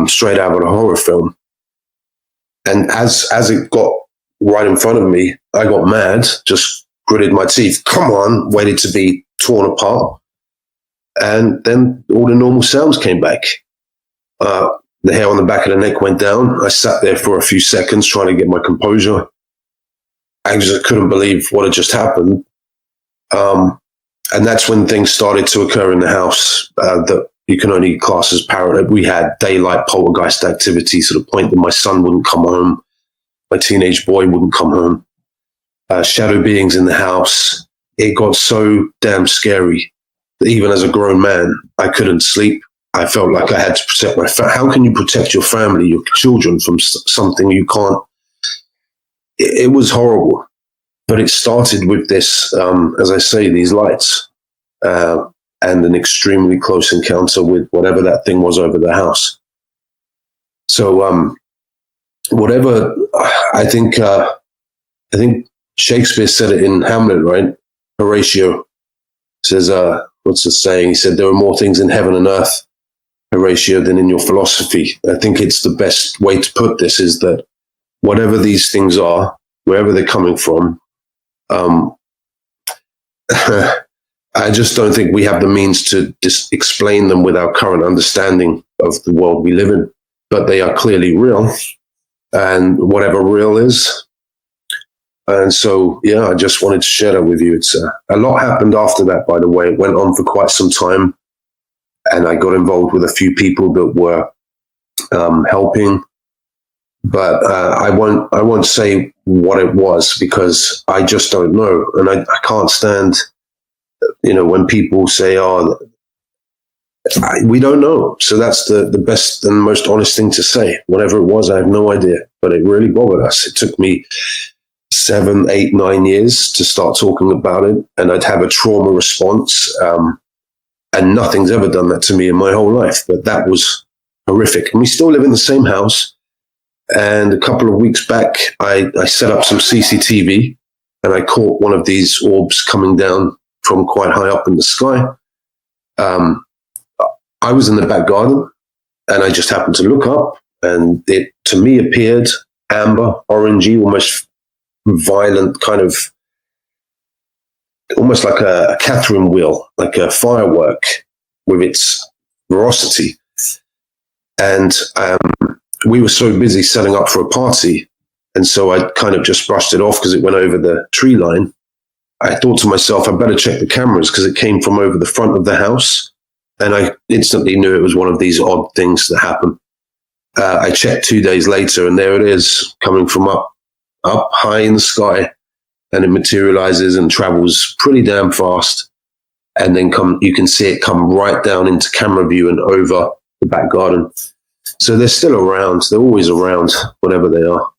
straight out of a horror film. And as it got right in front of me, I got mad, just gritted my teeth. Come on, waited to be torn apart. And then all the normal sounds came back. The hair on the back of the neck went down. I sat there for a few seconds trying to get my composure. I just couldn't believe what had just happened. And that's when things started to occur in the house that you can only class as paranoid. We had daylight poltergeist activity to the point that my son wouldn't come home. My teenage boy wouldn't come home. Shadow beings in the house. It got so damn scary that even as a grown man, I couldn't sleep. I felt like I had to protect my family. How can you protect your family, your children from something you can't? It was horrible. But it started with this, as I say, these lights and an extremely close encounter with whatever that thing was over the house. So whatever, I think Shakespeare said it in Hamlet, right? Horatio says, what's the saying? He said, there are more things in heaven and earth, Horatio, than in your philosophy. I think it's the best way to put this is that whatever these things are, wherever they're coming from, I just don't think we have the means to just explain them with our current understanding of the world we live in. But they are clearly real, and whatever real is. And so, yeah, I just wanted to share that with you. It's a lot happened after that, by the way. It went on for quite some time, and I got involved with a few people that were helping. But I won't say what it was because I just don't know, and I can't stand, when people say, "Oh, we don't know." So that's the best and most honest thing to say. Whatever it was, I have no idea, but it really bothered us. It took me 7, 8, 9 years to start talking about it, and I'd have a trauma response, and nothing's ever done that to me in my whole life. But that was horrific, and we still live in the same house. And a couple of weeks back, I set up some CCTV, and I caught one of these orbs coming down from quite high up in the sky. I was in the back garden, and I just happened to look up, and it, to me, appeared amber, orangey, almost violent, kind of almost like a Catherine wheel, like a firework with its ferocity. And we were so busy setting up for a party, and so I kind of just brushed it off because it went over the tree line. I thought to myself, I better check the cameras because it came from over the front of the house, and I instantly knew it was one of these odd things that happen. I checked 2 days later, and there it is, coming from up high in the sky, and it materializes and travels pretty damn fast, and then you can see it come right down into camera view and over the back garden. So they're still around. They're always around, whatever they are.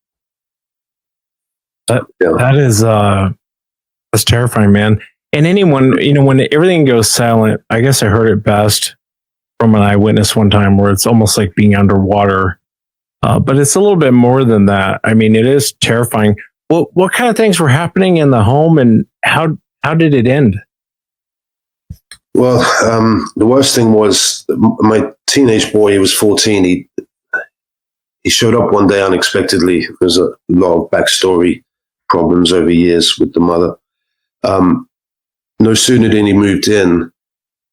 That is that's terrifying, man. And anyone, when everything goes silent, I guess I heard it best from an eyewitness one time, where it's almost like being underwater. But it's a little bit more than that. I mean, it is terrifying. What kind of things were happening in the home, and how did it end? Well, the worst thing was my teenage boy. He was 14. He showed up one day unexpectedly. There's a lot of backstory problems over years with the mother. No sooner than he moved in,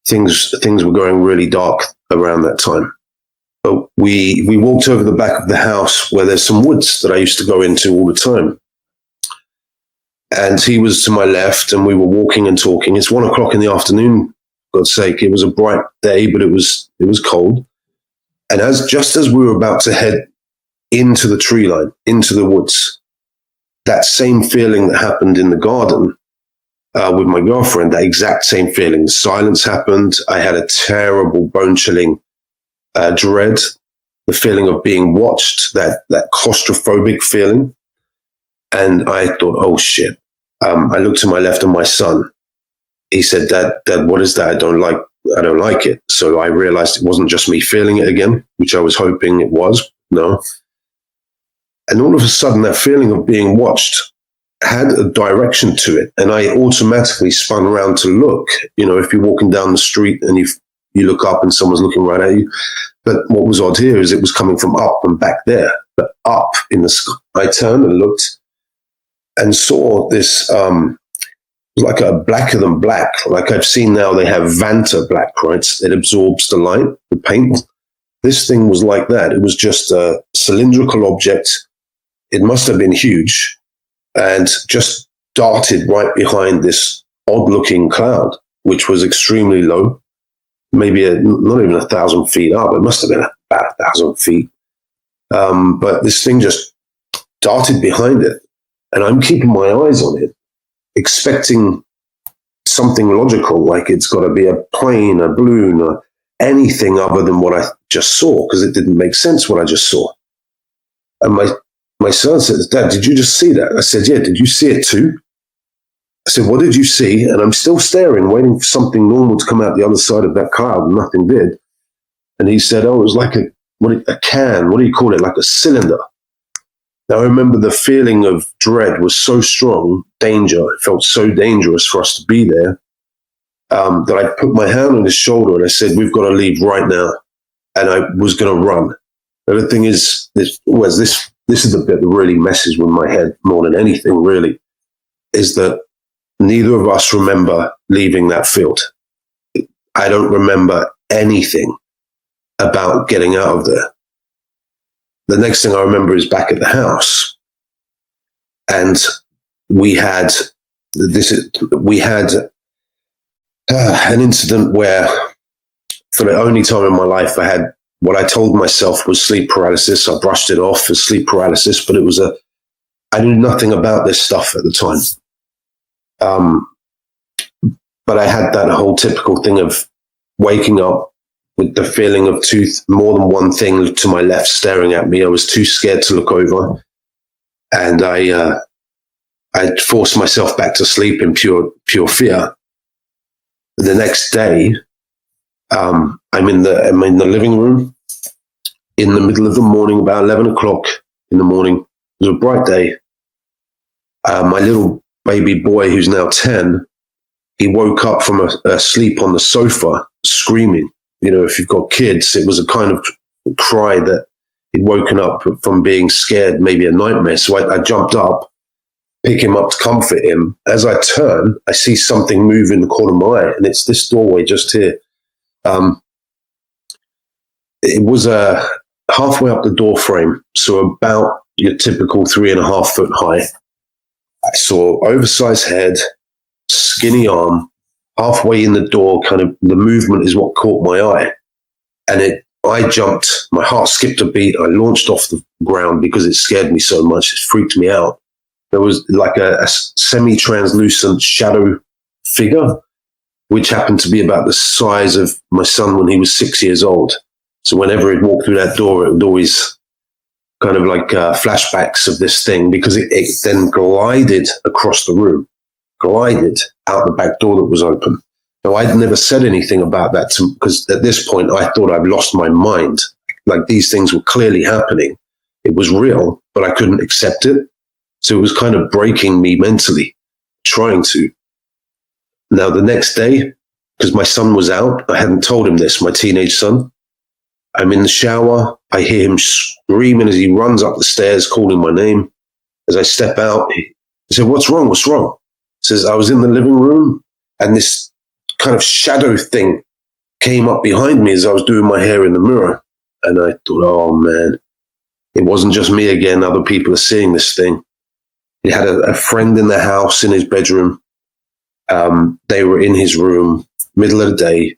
things were going really dark around that time. But we walked over the back of the house where there's some woods that I used to go into all the time. And he was to my left, and we were walking and talking. It's 1 o'clock in the afternoon God's sake. It was a bright day, but it was cold. And just as we were about to head into the tree line, into the woods, that same feeling that happened in the garden with my girlfriend, that exact same feeling. Silence happened. I had a terrible bone-chilling dread, the feeling of being watched, that claustrophobic feeling. And I thought, oh, shit. I looked to my left and my son. He said, Dad, what is that? I don't like it. So I realized it wasn't just me feeling it again, which I was hoping it was. No. And all of a sudden, that feeling of being watched had a direction to it. And I automatically spun around to look. You know, if you're walking down the street and you look up and someone's looking right at you. But what was odd here is it was coming from up and back there, but up in the sky. I turned and looked and saw this, like a blacker than black. Like I've seen now, they have Vanta black, right? It absorbs the light, the paint. This thing was like that. It was just a cylindrical object. It must have been huge and just darted right behind this odd-looking cloud, which was extremely low, maybe not even 1,000 feet up. It must have been about 1,000 feet. But this thing just darted behind it, and I'm keeping my eyes on it, expecting something logical, like it's got to be a plane, a balloon, or anything other than what I just saw, because it didn't make sense what I just saw. And my son says, Dad, did you just see that? I said, yeah, did you see it too? I said, what did you see? And I'm still staring, waiting for something normal to come out the other side of that cloud, and nothing did. And he said, oh, it was like a can, what do you call it? Like a cylinder. Now, I remember the feeling of dread was so strong, danger. It felt so dangerous for us to be there, that I put my hand on his shoulder and I said, we've got to leave right now. And I was going to run. But the thing is, this is the bit that really messes with my head more than anything, really, is that neither of us remember leaving that field. I don't remember anything about getting out of there. The next thing I remember is back at the house, and we had an incident where, for the only time in my life, I had what I told myself was sleep paralysis. I brushed it off as sleep paralysis, but I knew nothing about this stuff at the time. But I had that whole typical thing of waking up with the feeling of more than one thing to my left staring at me. I was too scared to look over, and I forced myself back to sleep in pure fear. The next day, I'm in the living room in the middle of the morning, about 11 o'clock in the morning. It was a bright day. My little baby boy, who's now 10, he woke up from a sleep on the sofa screaming. You know, if you've got kids, it was a kind of cry that he'd woken up from being scared, maybe a nightmare. So I jumped up, pick him up to comfort him. As I turn, I see something move in the corner of my eye, and it's this doorway just here. It was halfway up the door frame, so about your typical 3.5 foot high. I saw oversized head, skinny arm, halfway in the door, kind of the movement is what caught my eye. And I jumped, my heart skipped a beat. I launched off the ground because it scared me so much. It freaked me out. There was like a semi-translucent shadow figure, which happened to be about the size of my son when he was 6 years old. So whenever he'd walk through that door, it would always kind of like flashbacks of this thing, because it then glided across the room, glided out the back door that was open. Now, I'd never said anything about that because at this point I thought I'd lost my mind. Like, these things were clearly happening. It was real, but I couldn't accept it. So it was kind of breaking me mentally, trying to. Now, the next day, because my son was out, I hadn't told him this, my teenage son. I'm in the shower. I hear him screaming as he runs up the stairs, calling my name. As I step out, he said, what's wrong? What's wrong? He says, I was in the living room and this kind of shadow thing came up behind me as I was doing my hair in the mirror. And I thought, oh man, it wasn't just me again. Other people are seeing this thing. He had a friend in the house in his bedroom. They were in his room. middle of the day.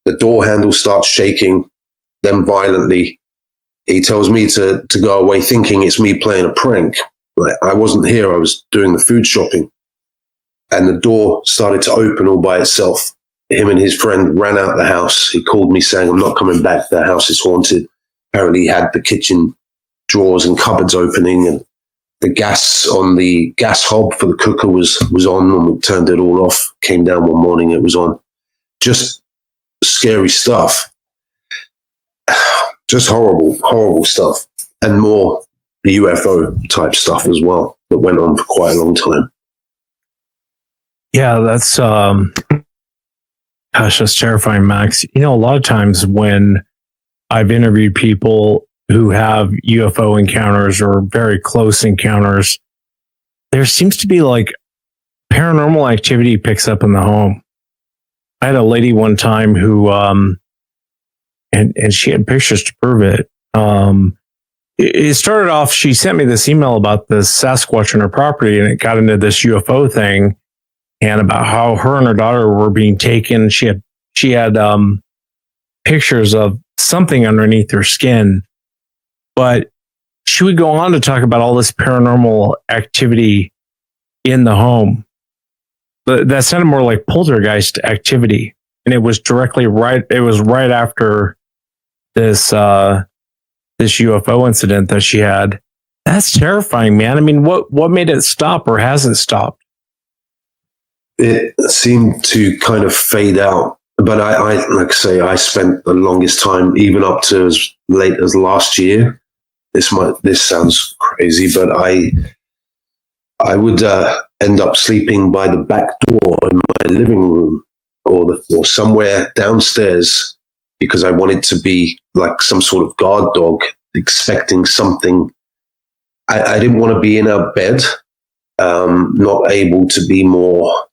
The door handle starts shaking, then violently. He tells me to go away, thinking it's me playing a prank. But I wasn't here. I was doing the food shopping. And the door started to open all by itself. Him and his friend ran out of the house. He called me saying, I'm not coming back. The house is haunted. Apparently he had the kitchen drawers and cupboards opening, and the gas on the gas hob for the cooker was on, and we turned it all off. Came down one morning, it was on. Just scary stuff. Just horrible stuff. And more UFO type stuff as well that went on for quite a long time. Yeah, that's that's terrifying, Max. You know, a lot of times when I've interviewed people who have UFO encounters or very close encounters, there seems to be like paranormal activity picks up in the home. I had a lady one time who and she had pictures to prove it. It started off, she sent me this email about the Sasquatch on her property, and it got into this UFO thing and about how her and her daughter were being taken. She had pictures of something underneath her skin, but she would go on to talk about all this paranormal activity in the home. But that sounded more like poltergeist activity, and it was directly right. It was right after this UFO incident that she had. That's terrifying, man. I mean, what made it stop, or has it stopped? It seemed to kind of fade out. But I like I say, I spent the longest time, even up to as late as last year. This sounds crazy, but I would end up sleeping by the back door in my living room or somewhere downstairs, because I wanted to be like some sort of guard dog, expecting something. I didn't want to be in our bed, not able to be more.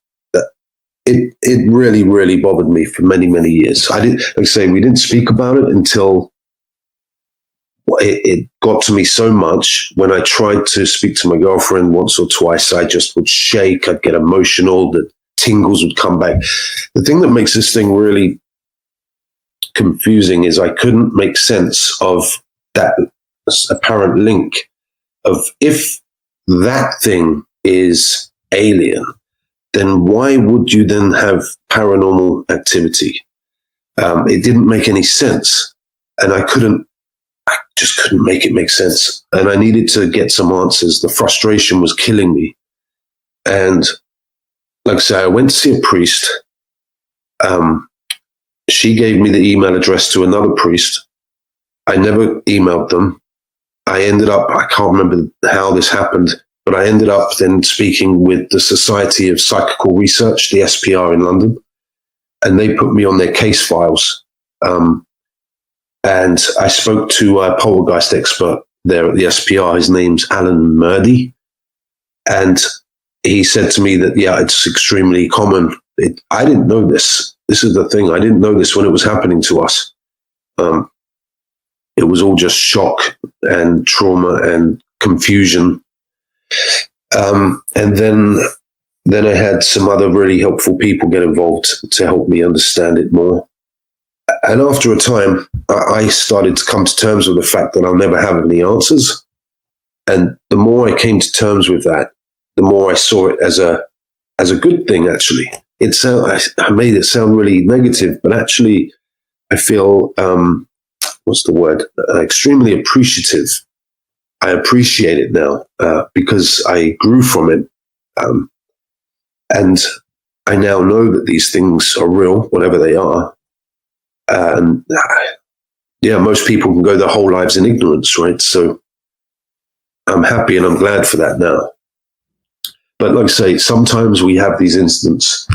It really, really bothered me for many, many years. Like I say, we didn't speak about it until it got to me so much. When I tried to speak to my girlfriend once or twice, I just would shake. I'd get emotional. The tingles would come back. The thing that makes this thing really confusing is I couldn't make sense of that apparent link of, if that thing is alien, then why would you then have paranormal activity? It didn't make any sense. And I just couldn't make it make sense. And I needed to get some answers. The frustration was killing me. And like I say, I went to see a priest. She gave me the email address to another priest. I never emailed them. I ended up, I can't remember how this happened, but I ended up then speaking with the Society of Psychical Research, the SPR in London, and they put me on their case files. And I spoke to a poltergeist expert there at the SPR. His name's Alan Murdy. And he said to me that, yeah, it's extremely common. I didn't know this. This is the thing. I didn't know this when it was happening to us. It was all just shock and trauma and confusion. And then I had some other really helpful people get involved to help me understand it more. And after a time, I started to come to terms with the fact that I'll never have any answers. And the more I came to terms with that, the more I saw it as a good thing, actually. I made it sound really negative, but actually I feel, what's the word? Extremely appreciative. I appreciate it now because I grew from it. And I now know that these things are real, whatever they are. And yeah, most people can go their whole lives in ignorance, right? So I'm happy and I'm glad for that now. But like I say, sometimes we have these incidents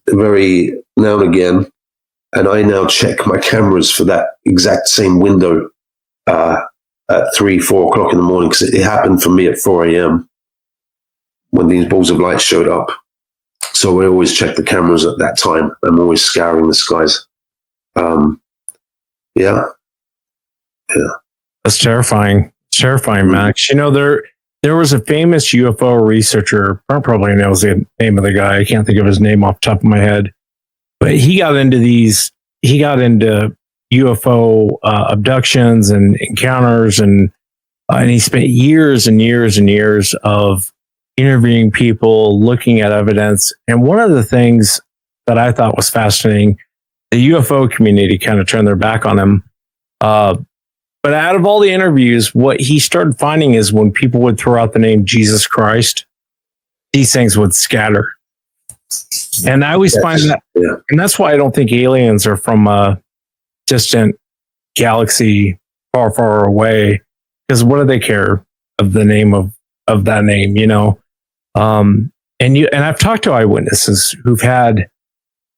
very now and again, and I now check my cameras for that exact same window at 3-4 o'clock in the morning, because it happened for me at 4 a.m. when these balls of light showed up. So I always check the cameras at that time. I'm always scouring the skies. Yeah. That's terrifying. It's terrifying, Max. You know, there was a famous UFO researcher, probably knows the name of the guy. I can't think of his name off the top of my head, but he got into UFO abductions and encounters, and he spent years and years and years of interviewing people, looking at evidence. And one of the things that I thought was fascinating, the UFO community kind of turned their back on him. But out of all the interviews, what he started finding is when people would throw out the name Jesus Christ, these things would scatter. And I always find that, and that's why I don't think aliens are from a distant galaxy far, far away. Because what do they care of the name of that name, you know? And I've talked to eyewitnesses who've had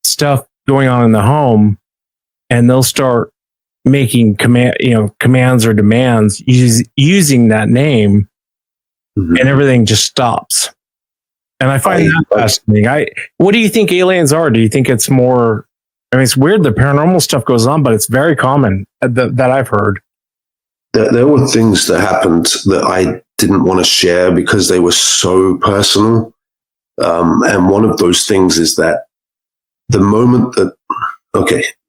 stuff going on in the home, and they'll start making commands or demands using that name, and everything just stops. And I find that fascinating. What do you think aliens are? Do you think it's more? I mean, it's weird. The paranormal stuff goes on, but it's very common that I've heard. There were things that happened that I didn't want to share because they were so personal. And one of those things is that the moment that,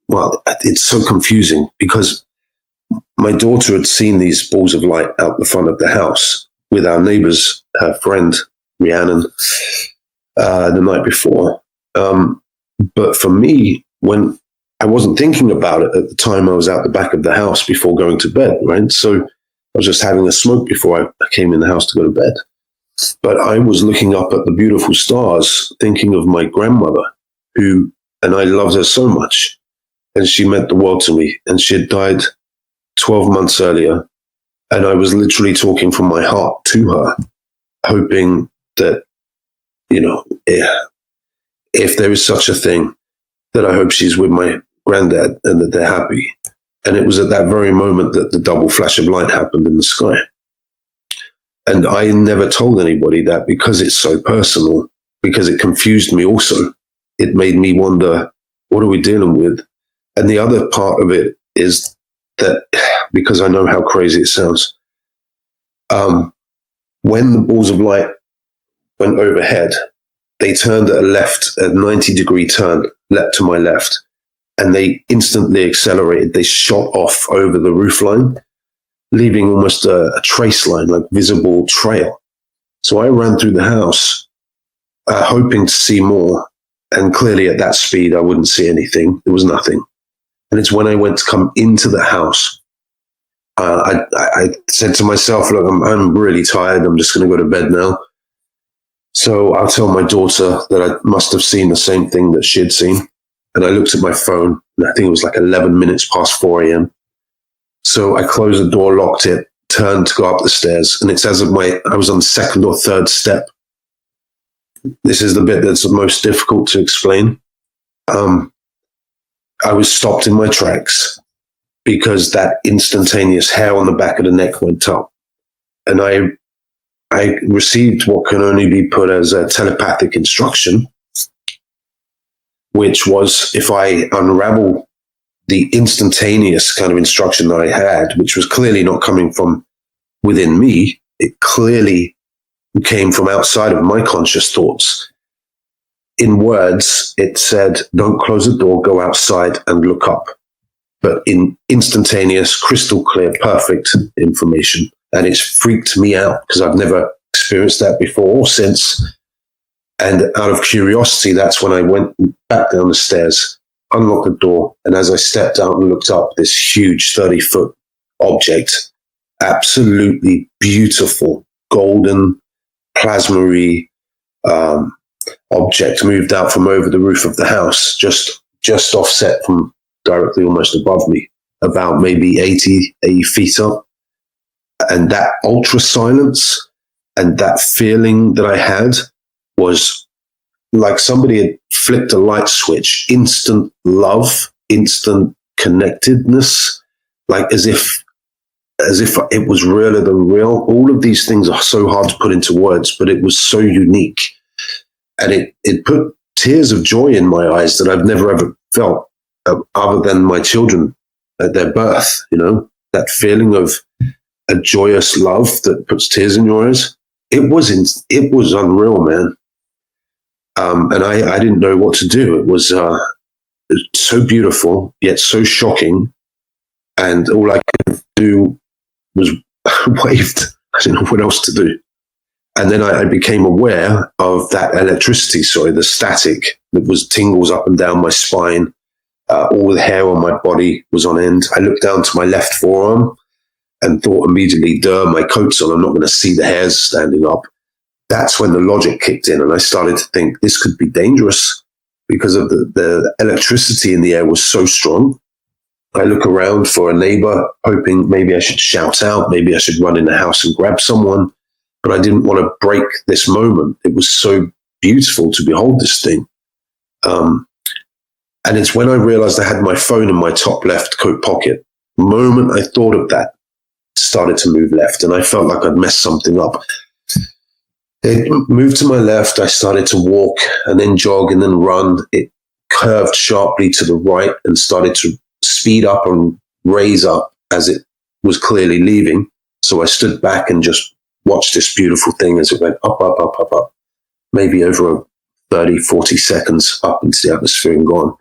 well, it's so confusing because my daughter had seen these balls of light out the front of the house with our neighbor's friend, Rhiannon, the night before. But for me, when I wasn't thinking about it at the time, I was out the back of the house before going to bed, right? So I was just having a smoke before I came in the house to go to bed. But I was looking up at the beautiful stars, thinking of my grandmother, and I loved her so much. And she meant the world to me. And she had died 12 months earlier. And I was literally talking from my heart to her, hoping that, if there is such a thing, that I hope she's with my granddad and that they're happy. And it was at that very moment that the double flash of light happened in the sky. And I never told anybody that because it's so personal, because it confused me also. It made me wonder, what are we dealing with? And the other part of it is that, because I know how crazy it sounds, when the balls of light went overhead, they turned at a 90-degree turn, leapt to my left, and they instantly accelerated. They shot off over the roof line, leaving almost a trace line, like visible trail. So I ran through the house, hoping to see more. And clearly at that speed, I wouldn't see anything. There was nothing. And it's when I went to come into the house, I said to myself, look, I'm really tired. I'm just going to go to bed now. So I'll tell my daughter that I must have seen the same thing that she had seen. And I looked at my phone, and I think it was like 11 minutes past 4 a.m. So I closed the door, locked it, turned to go up the stairs. And it's as if I was on the second or third step. This is the bit that's the most difficult to explain. I was stopped in my tracks because that instantaneous hair on the back of the neck went up. And I received what can only be put as a telepathic instruction, which was if I unravel the instantaneous kind of instruction that I had, which was clearly not coming from within me, it clearly came from outside of my conscious thoughts. In words, it said, don't close the door, go outside and look up. But in instantaneous, crystal clear, perfect information. And it's freaked me out because I've never experienced that before or since. And out of curiosity, that's when I went back down the stairs, unlocked the door. And as I stepped out and looked up, this huge 30-foot object, absolutely beautiful, golden, plasma-y object moved out from over the roof of the house, just offset from directly almost above me, about maybe 80 feet up. And that ultra silence and that feeling that I had was like somebody had flipped a light switch, instant love, instant connectedness, like as if it was realer than real. All of these things are so hard to put into words, but it was so unique. And it put tears of joy in my eyes that I've never ever felt other than my children at their birth, that feeling of a joyous love that puts tears in your eyes. it was unreal, man. And I didn't know what to do. It was so beautiful, yet so shocking. And all I could do was waved. I didn't know what else to do. And then I became aware of that electricity, the static that was tingles up and down my spine. All the hair on my body was on end. I looked down to my left forearm and thought immediately, my coat's on. I'm not going to see the hairs standing up. That's when the logic kicked in, and I started to think this could be dangerous because of the electricity in the air was so strong. I look around for a neighbor, hoping maybe I should shout out, maybe I should run in the house and grab someone, but I didn't want to break this moment. It was so beautiful to behold this thing. And it's when I realized I had my phone in my top left coat pocket. The moment I thought of that, it started to move left, and I felt like I'd messed something up. It moved to my left. I started to walk and then jog and then run. It curved sharply to the right and started to speed up and raise up as it was clearly leaving. So I stood back and just watched this beautiful thing as it went up, up, up, up, up, maybe over 30, 40 seconds up into the atmosphere and gone.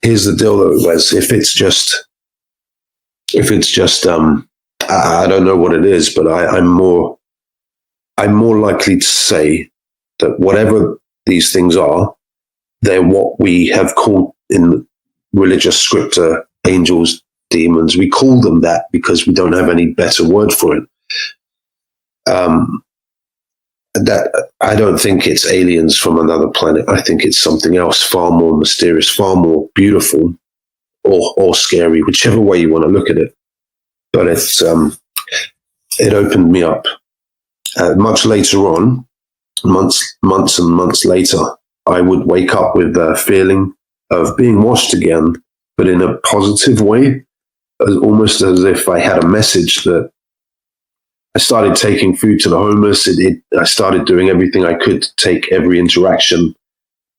Here's the deal though, Wes. If it's just, I don't know what it is, but I'm more likely to say that whatever these things are, they're what we have called in religious scripture angels, demons. We call them that because we don't have any better word for it. That I don't think it's aliens from another planet. I think it's something else, far more mysterious, far more beautiful, or scary, whichever way you want to look at it. But it opened me up. Much later on, months and months later, I would wake up with a feeling of being washed again, but in a positive way, almost as if I had a message that I started taking food to the homeless. I started doing everything I could to take every interaction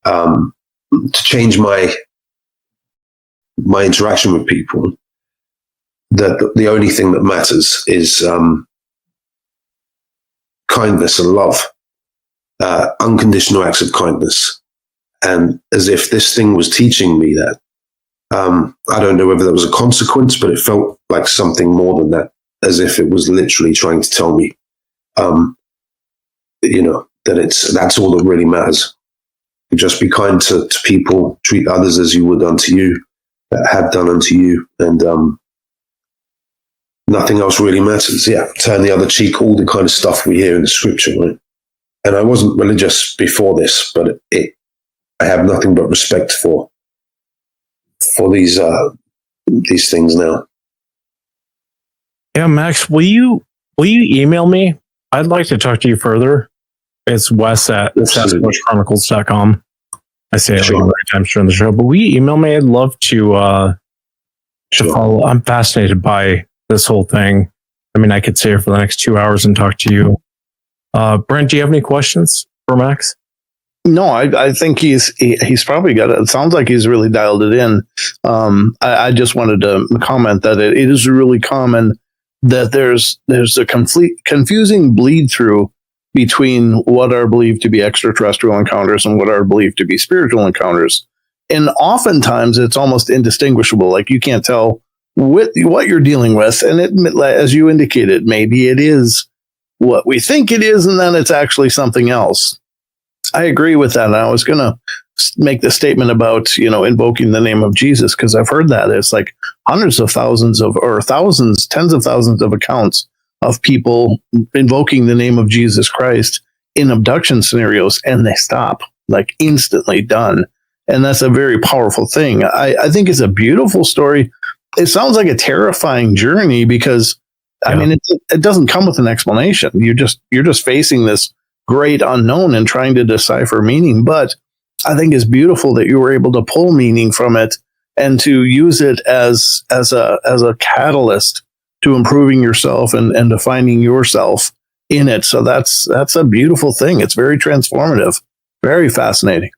to change my interaction with people. That the only thing that matters is kindness and love, unconditional acts of kindness. And as if this thing was teaching me that. I don't know whether that was a consequence, but it felt like something more than that, as if it was literally trying to tell me, that that's all that really matters. Just be kind to people, treat others as you would unto you, that have done unto you, and nothing else really matters. Yeah, turn the other cheek, all the kind of stuff we hear in the scripture, right? And I wasn't religious before this, but I have nothing but respect for these things now. Yeah, Max, will you email me? I'd like to talk to you further. It's Wes at SasquatchChronicles.com. I say it like every time during the show, but will you email me? I'd love to follow. I'm fascinated by this whole thing. I mean, I could sit here for the next 2 hours and talk to you. Brent, do you have any questions for Max? No, I think he's probably got it. It sounds like he's really dialed it in. I just wanted to comment that it is really common that there's a confusing bleed through between what are believed to be extraterrestrial encounters and what are believed to be spiritual encounters. And oftentimes it's almost indistinguishable. Like you can't tell what you're dealing with. And it, as you indicated, maybe it is what we think it is, and then it's actually something else. I agree with that. And I was going to make the statement about, invoking the name of Jesus, because I've heard that. It's like hundreds of thousands thousands, tens of thousands of accounts of people invoking the name of Jesus Christ in abduction scenarios, and they stop, like instantly done. And that's a very powerful thing. I think it's a beautiful story. It sounds like a terrifying journey because, I mean, it doesn't come with an explanation. You're just facing this great unknown and trying to decipher meaning. But I think it's beautiful that you were able to pull meaning from it and to use it as a catalyst to improving yourself and defining yourself in it. So that's a beautiful thing. It's very transformative, very fascinating.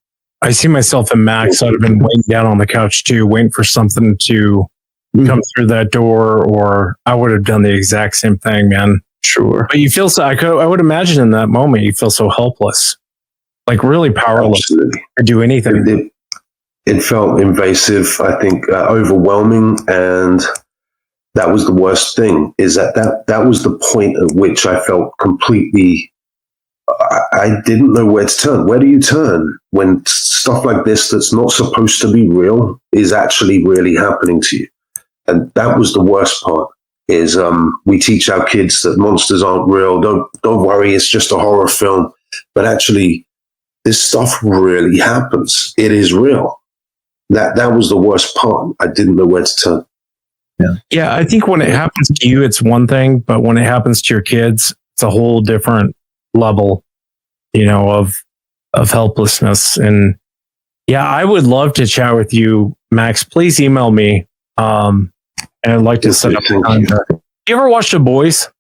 I see myself and Max. I'd have been waiting down on the couch too, waiting for something to come through that door, or I would have done the exact same thing, man. Sure. But you feel so. I would imagine in that moment you feel so helpless, like really powerless Absolutely. to do anything. It felt invasive, I think, overwhelming, and that was the worst thing. Is that was the point at which I felt completely. I didn't know where to turn. Where do you turn when stuff like this that's not supposed to be real is actually really happening to you? And that was the worst part. Is we teach our kids that monsters aren't real. Don't worry, it's just a horror film. But actually, this stuff really happens. It is real. That was the worst part. I didn't know where to turn. Yeah, I think when it happens to you, it's one thing, but when it happens to your kids, it's a whole different level, of helplessness. And yeah, I would love to chat with you, Max. Please email me. And I'd like to set up a time. You ever watch The Boys?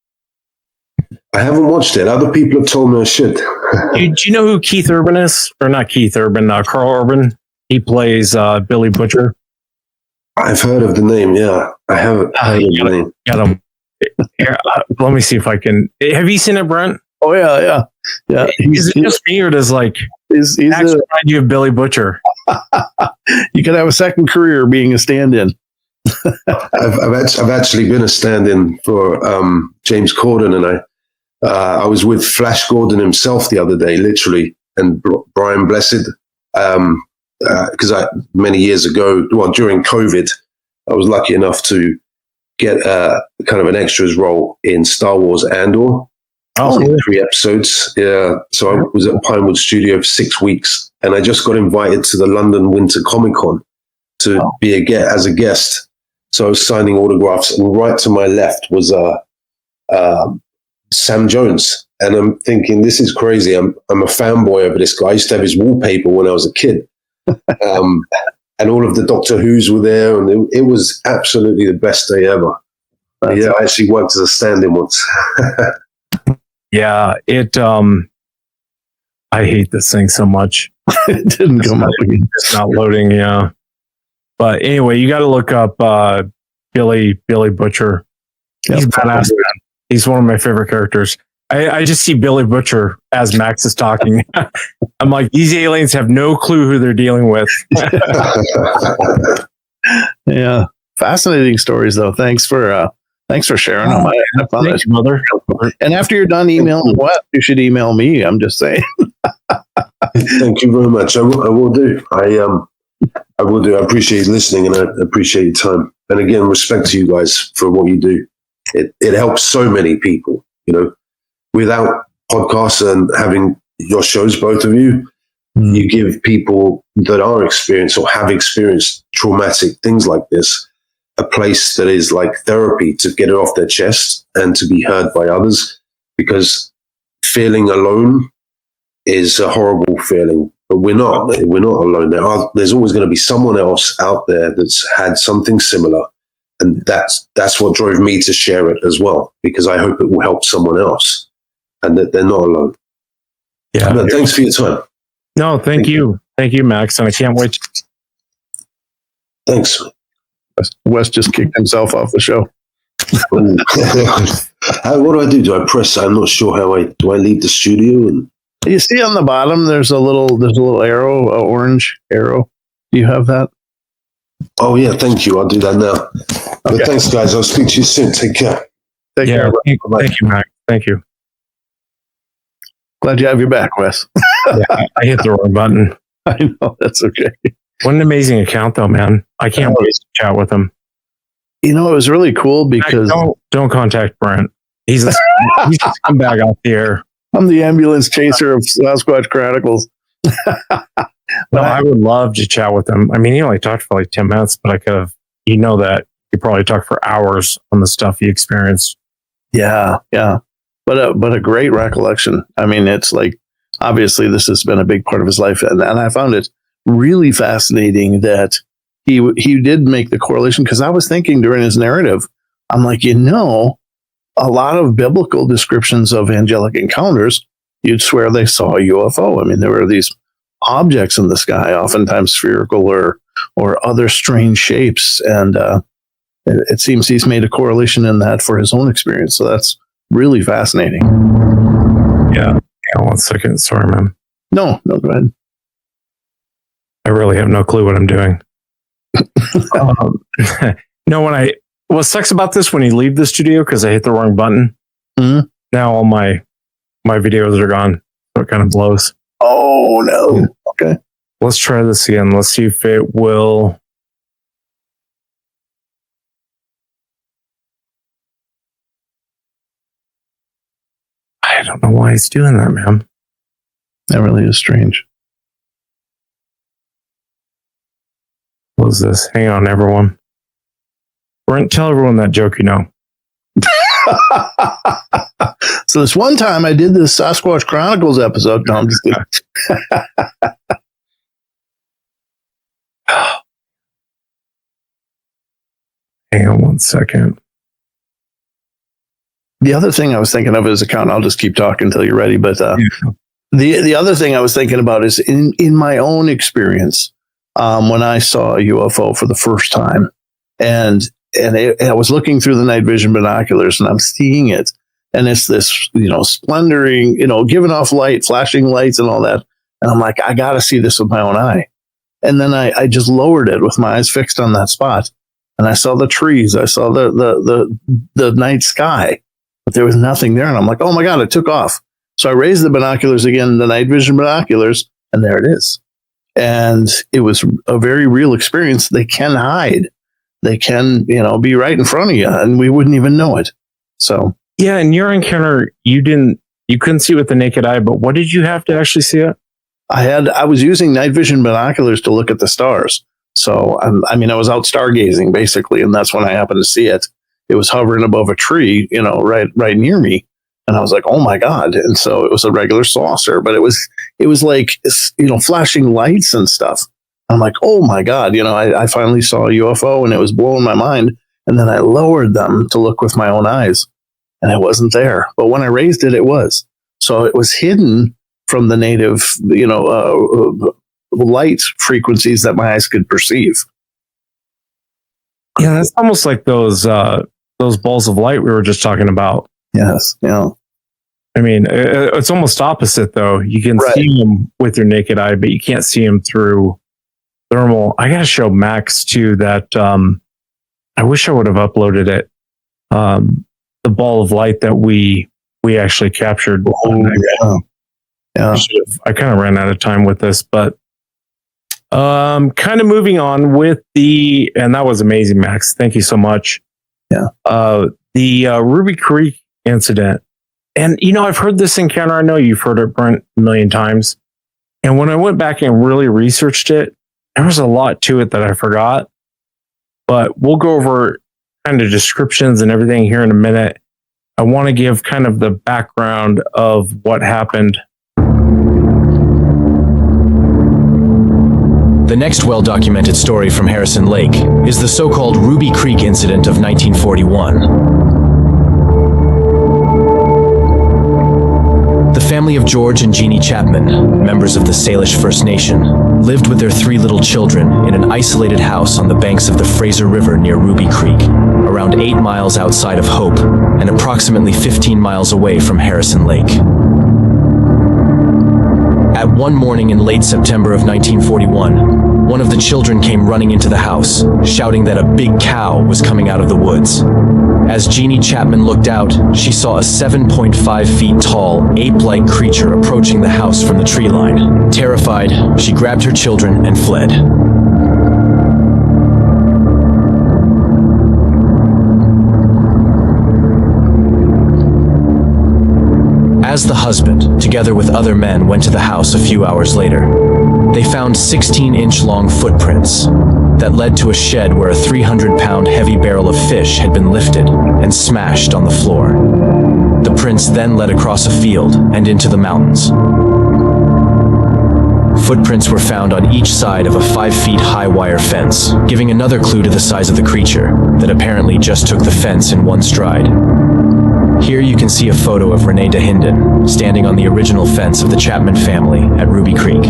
I haven't watched it. Other people have told me I should. Do you know who Keith Urban is? Or not Keith Urban, Carl Urban. He plays Billy Butcher. I've heard of the name. Yeah, I haven't heard of the name. Got him. Here, let me see if I can. Have you seen it, Brent? Oh yeah. Is it just me, or does he's Max remind you of Billy Butcher? You could have a second career being a stand-in. I've actually been a stand-in for James Corden, and I was with Flash Gordon himself the other day, literally, and Brian Blessed, because many years ago, during COVID, I was lucky enough to get kind of an extras role in Star Wars Andor. Oh, 3 episodes. Yeah. So I was at Pinewood Studio for 6 weeks, and I just got invited to the London Winter Comic Con to be as a guest. So I was signing autographs, and right to my left was Sam Jones. And I'm thinking, this is crazy. I'm a fanboy over this guy. I used to have his wallpaper when I was a kid. And all of the Doctor Who's were there, and it was absolutely the best day ever. Yeah, I actually worked as a stand-in once. Yeah, I hate this thing so much. It didn't come up again. It's not loading, yeah. But anyway, you got to look up Billy Butcher. He's badass, man. He's one of my favorite characters. I just see Billy Butcher as Max is talking. I'm like, these aliens have no clue who they're dealing with. Yeah, fascinating stories though. Thanks for sharing them. I found Thank you, mother. And after you're done emailing Wes, you should email me. I'm just saying. Thank you very much. I will do. I will do. I appreciate you listening, and I appreciate your time. And again, respect to you guys for what you do. It helps so many people. Without podcasts and having your shows, both of you, you give people that are experienced or have experienced traumatic things like this a place that is like therapy to get it off their chest and to be heard by others, because feeling alone is a horrible feeling, but we're not alone. There's always going to be someone else out there that's had something similar. And that's what drove me to share it as well, because I hope it will help someone else and that they're not alone. Yeah. But thanks for your time. No, thank you. Thank you, Max. And I can't wait. Thanks. Wes just kicked himself off the show. What do I do? Do I press? I'm not sure how do I leave the studio? And You see on the bottom, there's a little arrow, an orange arrow. Do you have that? oh yeah, thank you. I'll do that now. But thanks, guys. I'll speak to you soon. Take care. Take care. Thank you, Max. Thank you. Glad you have your back, Wes. I hit the wrong button. I know, that's okay. What an amazing account, though, man. I can't wait to chat with him. It was really cool because don't contact Brent. He's just come back out the air. I'm the ambulance chaser of Sasquatch Chronicles. No, I would love to chat with him. I mean, he only talked for like 10 minutes, but I could have, that he probably talked for hours on the stuff he experienced. Yeah. But a great recollection. I mean, it's like, obviously this has been a big part of his life. And I found it really fascinating that he did make the correlation, because I was thinking during his narrative, I'm like, a lot of biblical descriptions of angelic encounters, you'd swear they saw a UFO. I mean, there were these objects in the sky, oftentimes spherical or other strange shapes. And it seems he's made a correlation in that for his own experience. So that's really fascinating. Yeah. Yeah. 1 second. Sorry, man. No, go ahead. I really have no clue what I'm doing. What sucks about this when you leave the studio because I hit the wrong button. Mhm. Now all my videos are gone. So it kind of blows. Oh no. Yeah. Okay. Let's try this again. Let's see if it will. I don't know why it's doing that, man. That really is strange. What is this? Hang on, everyone. Brent, tell everyone that joke you know. So this one time I did this Sasquatch Chronicles episode. No, I'm just kidding. Hang on 1 second. The other thing I was thinking of is account. I'll just keep talking until you're ready. But the other thing I was thinking about is in my own experience, when I saw a UFO for the first time, and I was looking through the night vision binoculars, and I'm seeing it, and it's this splendouring, giving off light, flashing lights, and all that, and I'm like, I got to see this with my own eye, and then I just lowered it with my eyes fixed on that spot, and I saw the trees, I saw the night sky, but there was nothing there, and I'm like, oh my god, it took off. So I raised the binoculars again, the night vision binoculars, and there it is. And it was a very real experience. They can hide. They can, be right in front of you, and we wouldn't even know it. So yeah, in your encounter, you couldn't see it with the naked eye, but what did you have to actually see it? I was using night vision binoculars to look at the stars. So I was out stargazing basically, and that's when I happened to see it. It was hovering above a tree, right near me. And I was like, oh my God. And so it was a regular saucer, but it was like, flashing lights and stuff. I'm like, oh my God, I finally saw a UFO, and it was blowing my mind. And then I lowered them to look with my own eyes, and it wasn't there. But when I raised it, it was. So it was hidden from the native, light frequencies that my eyes could perceive. Yeah, that's almost like those balls of light we were just talking about. Yes. Yeah. I mean, it's almost opposite, though. You can see them with your naked eye, but you can't see them through thermal. I got to show Max, too, that I wish I would have uploaded it. The ball of light that we actually captured. Oh, yeah. I kind of ran out of time with this, but kind of moving on with and that was amazing, Max. Thank you so much. Yeah. The Ruby Creek incident. And, I've heard this encounter. I know you've heard it, Brent, a million times. And when I went back and really researched it, there was a lot to it that I forgot. But we'll go over kind of descriptions and everything here in a minute. I want to give kind of the background of what happened. The next well-documented story from Harrison Lake is the so-called Ruby Creek incident of 1941. The family of George and Jeannie Chapman, members of the Salish First Nation, lived with their 3 little children in an isolated house on the banks of the Fraser River near Ruby Creek, around 8 miles outside of Hope and approximately 15 miles away from Harrison Lake. At one morning in late September of 1941, one of the children came running into the house, shouting that a big cow was coming out of the woods. As Jeannie Chapman looked out, she saw a 7.5 feet tall, ape-like creature approaching the house from the tree line. Terrified, she grabbed her children and fled. As the husband, together with other men, went to the house a few hours later, they found 16-inch-long footprints that led to a shed where a 300-pound heavy barrel of fish had been lifted and smashed on the floor. The prints then led across a field and into the mountains. Footprints were found on each side of a 5-feet-high wire fence, giving another clue to the size of the creature that apparently just took the fence in one stride. Here you can see a photo of Renee DeHinden standing on the original fence of the Chapman family at Ruby Creek.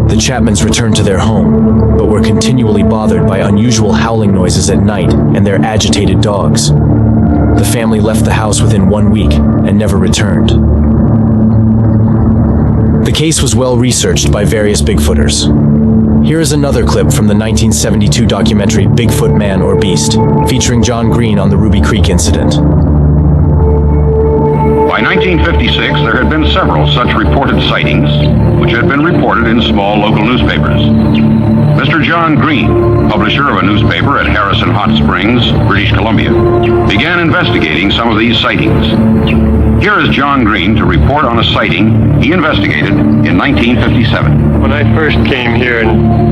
The The Chapmans returned to their home, but were continually bothered by unusual howling noises at night and their agitated dogs. The family left the house within 1 week and never returned. The case was well researched by various Bigfooters. Here is another clip from the 1972 documentary Bigfoot Man or Beast, featuring John Green on the Ruby Creek incident. By 1956, there had been several such reported sightings, which had been reported in small local newspapers. Mr. John Green, publisher of a newspaper at Harrison Hot Springs, British Columbia, began investigating some of these sightings. Here is John Green to report on a sighting he investigated in 1957. When I first came here in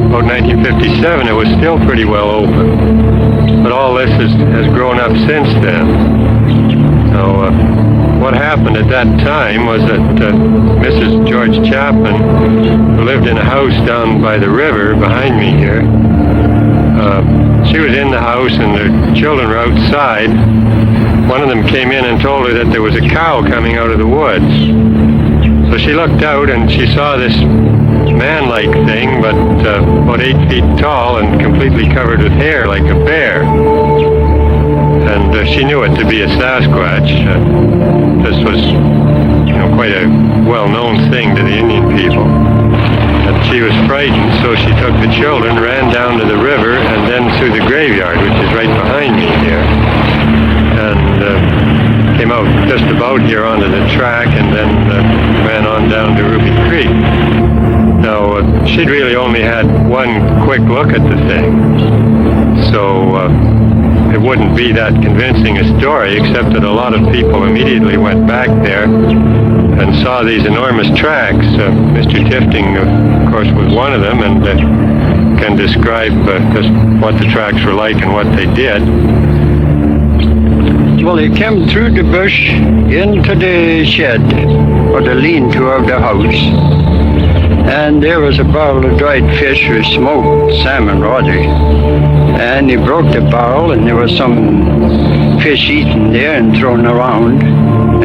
about 1957, it was still pretty well open. But all this has grown up since then. So what happened at that time was that Mrs. George Chapman, who lived in a house down by the river behind me here, she was in the house and the children were outside. One of them came in and told her that there was a cow coming out of the woods. So she looked out and she saw this man-like thing, but about 8 feet tall and completely covered with hair like a bear. And she knew it to be a Sasquatch. This was, quite a well-known thing to the Indian people. And she was frightened, so she took the children, ran down to the river, and then through the graveyard, which is right behind me here. And came out just about here onto the track and then ran on down to Ruby Creek. Now, she'd really only had one quick look at the thing, so it wouldn't be that convincing a story, except that a lot of people immediately went back there and saw these enormous tracks. Mr. Tifting, of course, was one of them and can describe just what the tracks were like and what they did. Well, he came through the bush into the shed, or the lean-to of the house. And there was a barrel of dried fish with smoked salmon, rather. And he broke the barrel, and there was some fish eaten there and thrown around.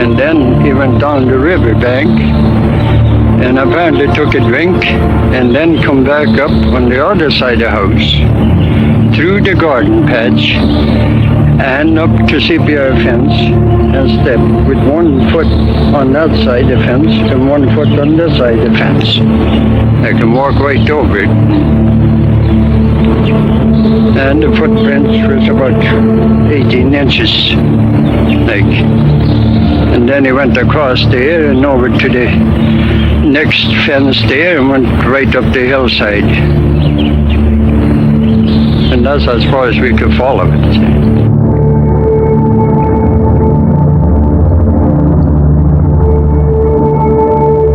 And then he went down the river bank, and apparently took a drink, and then come back up on the other side of the house, through the garden patch, and up to CPR fence and stepped with 1 foot on that side of the fence and 1 foot on this side of the fence. I can walk right over it. And the footprints was about 18 inches, like. And then he went across there and over to the next fence there and went right up the hillside. And that's as far as we could follow it.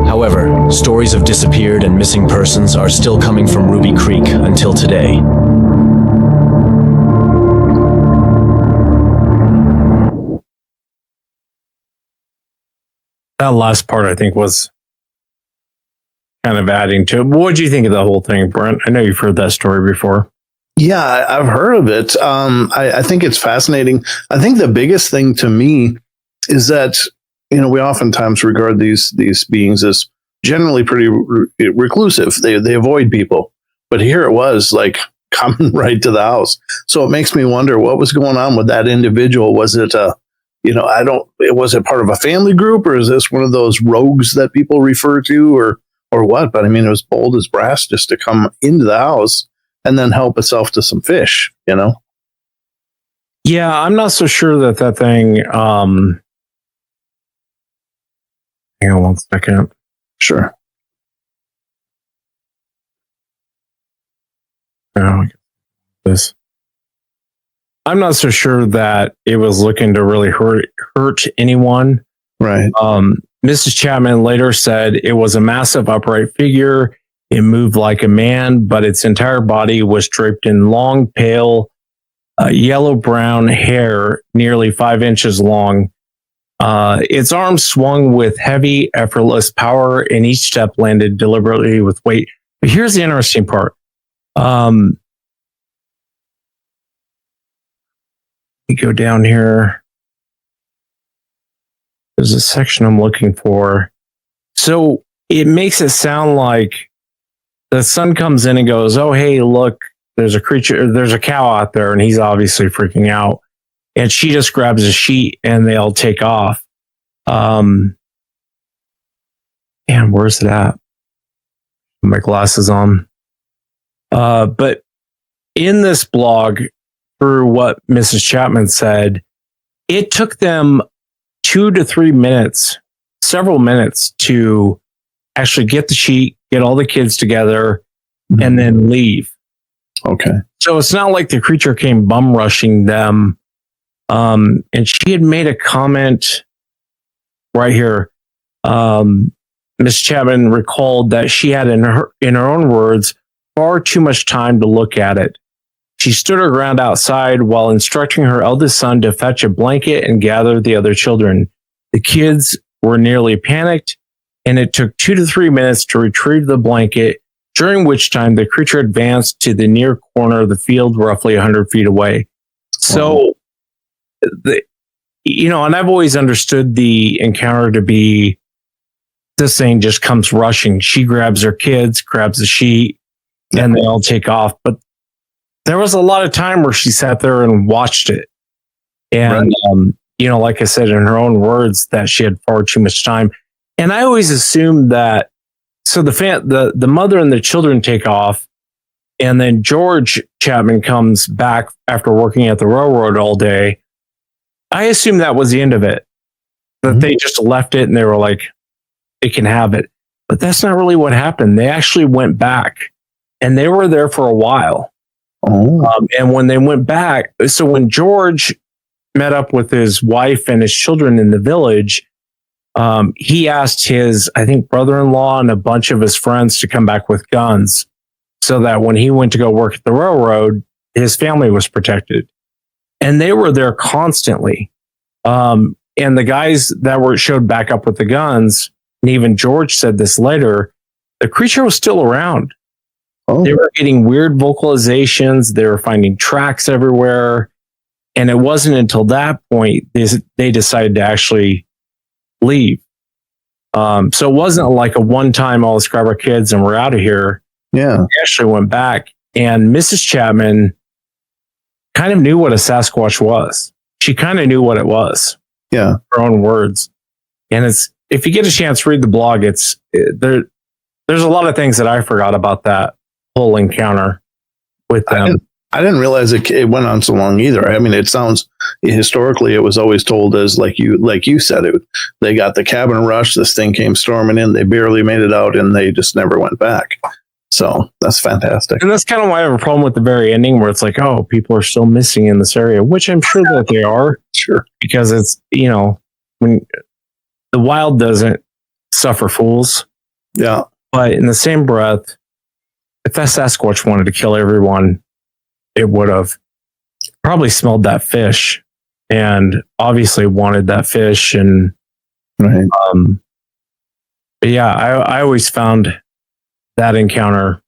However, stories of disappeared and missing persons are still coming from Ruby Creek until today. That last part, I think, was kind of adding to it. What do you think of the whole thing, Brent? I know you've heard that story before. Yeah, I've heard of it. I think it's fascinating. I think the biggest thing to me is that, we oftentimes regard these beings as generally pretty reclusive. They avoid people. But here it was like coming right to the house. So it makes me wonder what was going on with that individual. Was it was it part of a family group, or is this one of those rogues that people refer to, or what? But I mean, it was bold as brass just to come into the house and then help itself to some fish, Yeah, I'm not so sure that thing. Hang on 1 second. Sure. Oh, this. I'm not so sure that it was looking to really hurt anyone. Right. Mrs. Chapman later said it was a massive upright figure. It moved like a man, but its entire body was draped in long, pale, yellow-brown hair, nearly 5 inches long. Its arms swung with heavy, effortless power, and each step landed deliberately with weight. But here's the interesting part. You go down here. There's a section I'm looking for. So it makes it sound like the son comes in and goes, "Oh, hey, look, there's a cow out there," and he's obviously freaking out. And she just grabs a sheet and they all take off. And where's it at? My glasses on. But in this blog, through what Mrs. Chapman said, it took them 2 to 3 minutes, several minutes to actually get the sheet, get all the kids together, and then leave. Okay. So it's not like the creature came bum rushing them. And she had made a comment right here. Miss Chapman recalled that she had, in her own words, far too much time to look at it. She stood her ground outside while instructing her eldest son to fetch a blanket and gather the other children. The kids were nearly panicked, and it took 2 to 3 minutes to retrieve the blanket, during which time the creature advanced to the near corner of the field, roughly 100 feet away. So, and I've always understood the encounter to be this thing just comes rushing. She grabs her kids, grabs the sheet, and they all take off. But there was a lot of time where she sat there and watched it. And, like I said, in her own words, that she had far too much time. And I always assumed that, so the mother and the children take off, and then George Chapman comes back after working at the railroad all day. I assumed that was the end of it, that they just left it and they were like, they can have it. But that's not really what happened. They actually went back and they were there for a while. And when they went back, so when George met up with his wife and his children in the village, he asked his, I think, brother-in-law and a bunch of his friends to come back with guns so that when he went to go work at the railroad, his family was protected. And they were there constantly. And the guys that showed back up with the guns, and even George said this later, the creature was still around. They were getting weird vocalizations. They were finding tracks everywhere. And it wasn't until that point they decided to actually leave. So it wasn't like a one-time, let's grab our kids and we're out of here. Yeah. They actually went back. And Mrs. Chapman kind of knew what a Sasquatch was. She kind of knew what it was. Yeah. Her own words. And if you get a chance, read the blog. There's a lot of things that I forgot about that whole encounter with them. I didn't realize it went on so long either. I mean, it sounds historically, it was always told as like you said, they got the cabin rush. This thing came storming in. They barely made it out and they just never went back. So that's fantastic. And that's kind of why I have a problem with the very ending where it's like, oh, people are still missing in this area, which I'm sure that they are. Sure. Because it's, when the wild doesn't suffer fools. Yeah. But in the same breath, if that Sasquatch wanted to kill everyone, it would have probably smelled that fish and obviously wanted that fish. And, right. But yeah, I always found that encounter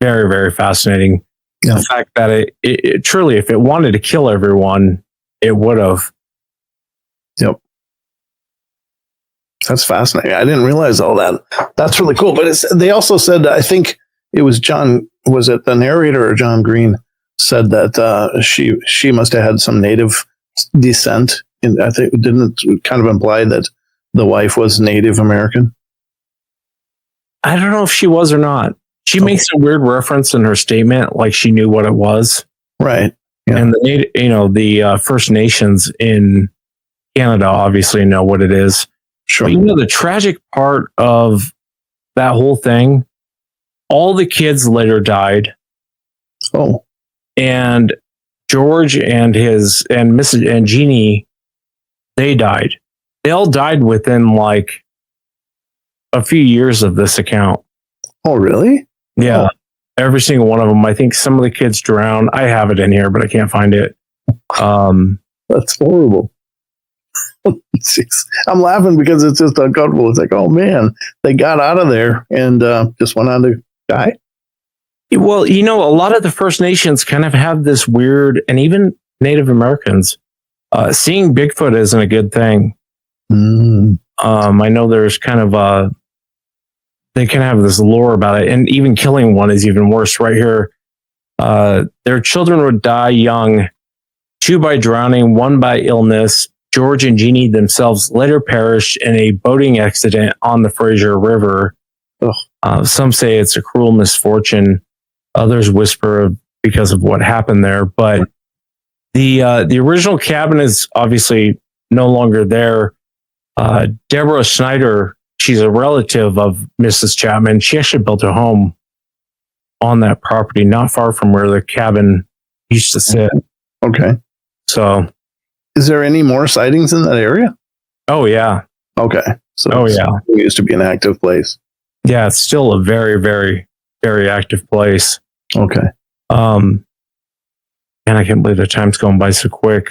very, very fascinating. Yeah. The fact that it truly, if it wanted to kill everyone, it would have. Yep. That's fascinating. I didn't realize all that. That's really cool. But they also said, I think it was was it the narrator or John Green said that she must have had some native descent. And I think didn't it kind of imply that the wife was Native American? I don't know if she was or not. She makes a weird reference in her statement, like she knew what it was. Right. Yeah. And the First Nations in Canada obviously know what it is. Sure. But the tragic part of that whole thing, all the kids later died. Oh. And George and Mrs. and Jeannie, they died. They all died within like a few years of this account. Oh, really? Yeah. Oh. Every single one of them. I think some of the kids drowned. I have it in here, but I can't find it. That's horrible. I'm laughing because it's just uncomfortable. It's like, oh man, they got out of there and just went on to die. Well, a lot of the First Nations kind of have this weird, and even Native Americans, seeing Bigfoot isn't a good thing. I know there's kind of they can have this lore about it, and even killing one is even worse. Right here, their children would die young, 2 by drowning, 1 by illness. George and Jeannie themselves later perished in a boating accident on the Fraser River. Some say it's a cruel misfortune. Others whisper because of what happened there. But the original cabin is obviously no longer there. Deborah Snyder, she's a relative of Mrs. Chapman. She actually built a home on that property, not far from where the cabin used to sit. Okay. So, is there any more sightings in that area? Oh yeah. Okay. So yeah, it used to be an active place. Yeah, it's still a very, very, very active place. Okay. And I can't believe the time's going by so quick.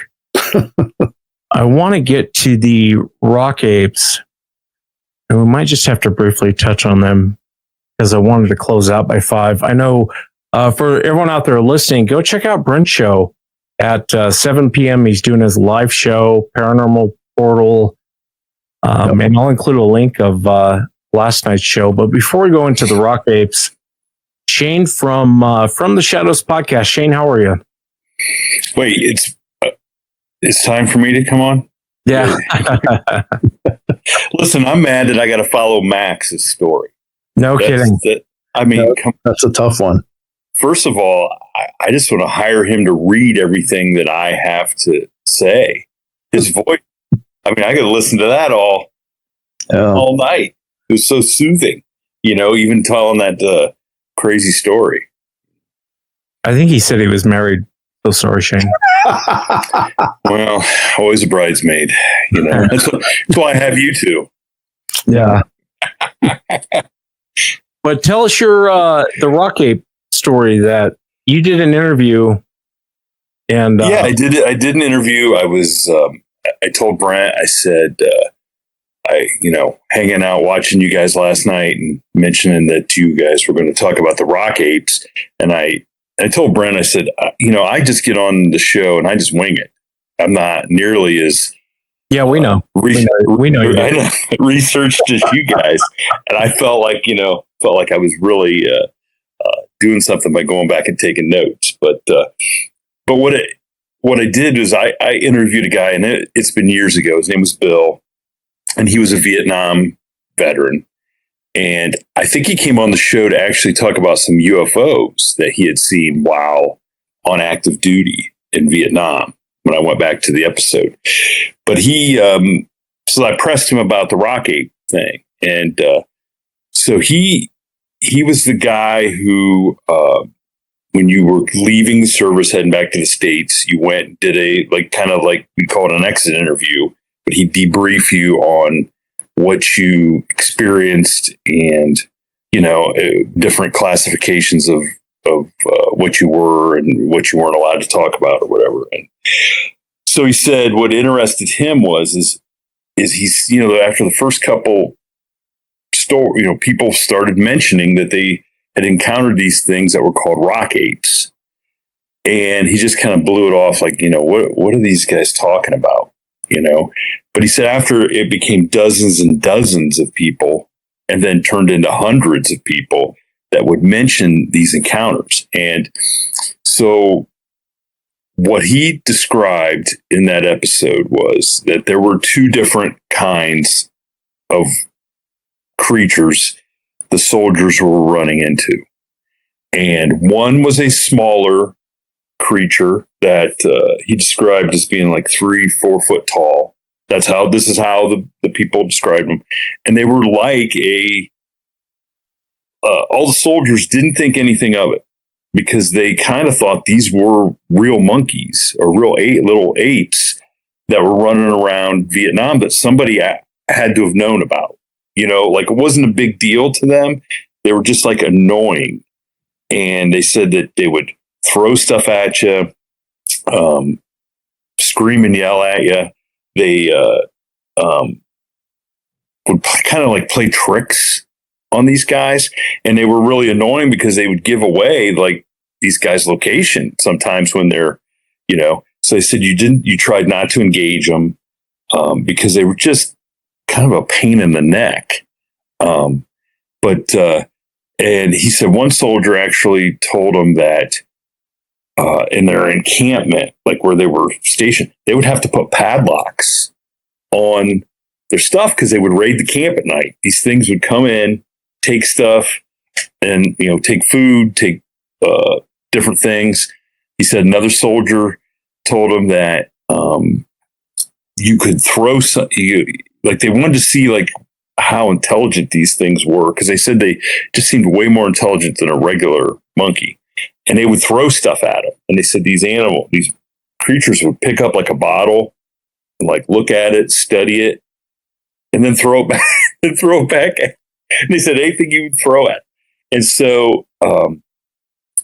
I want to get to the rock apes, and we might just have to briefly touch on them because I wanted to close out by 5. I know for everyone out there listening, go check out Brent's show at 7 p.m. He's doing his live show, Paranormal Portal, and I'll include a link of last night's show. But before we go into the rock apes, Shane from the Shadows podcast. Shane, how are you? Wait, it's time for me to come on? Yeah. Listen, I'm mad that I got to follow Max's story. No kidding. That's a tough one. First of all, I just want to hire him to read everything that I have to say. His voice, I got to listen to that all night. It was so soothing, even telling that crazy story. I think he said he was married. So sorry, Shane. Well, always a bridesmaid, That's why I have you two. Yeah. But tell us your the rock ape story that you did an interview. And yeah, I did an interview. I told Brent, I said, hanging out watching you guys last night and mentioning that you guys were going to talk about the rock apes. And I told Brent, I said, I just get on the show and I just wing it. I'm not nearly as we know. We know I researched as you guys, and I felt like I was really doing something by going back and taking notes. But what I did is I interviewed a guy, and it's been years ago. His name was Bill, and he was a Vietnam veteran. And I think he came on the show to actually talk about some UFOs that he had seen while on active duty in Vietnam when I went back to the episode. But so I pressed him about the rock ape thing. And so he was the guy who, when you were leaving the service, heading back to the States, you went and did kind of like we call it an exit interview, but he'd debrief you on what you experienced and, different classifications of what you were and what you weren't allowed to talk about or whatever. And so he said what interested him is he's, after the first couple people started mentioning that they had encountered these things that were called rock apes. And he just kind of blew it off like, what are these guys talking about? But he said after it became dozens and dozens of people and then turned into hundreds of people that would mention these encounters. And so what he described in that episode was that there were 2 different kinds of creatures the soldiers were running into. And one was a smaller creature that he described as being like 3-4 foot tall. This is how the people described them. And they were like all the soldiers didn't think anything of it because they kind of thought these were real monkeys or real little apes that were running around Vietnam that somebody had to have known about. Like it wasn't a big deal to them. They were just like annoying. And they said that they would throw stuff at you, scream and yell at you. They would kind of like play tricks on these guys. And they were really annoying because they would give away like these guys' location sometimes when they're, so they said you tried not to engage them because they were just kind of a pain in the neck. But and he said one soldier actually told him that in their encampment, like where they were stationed, they would have to put padlocks on their stuff because they would raid the camp at night. These things would come in, take stuff, and take food, take different things. He said another soldier told him that you could throw some. Like they wanted to see like how intelligent these things were, because they said they just seemed way more intelligent than a regular monkey, and they would throw stuff at them. And they said these creatures would pick up like a bottle and like look at it, study it, and then throw it back and throw it back. And they said anything you would throw at. And so, and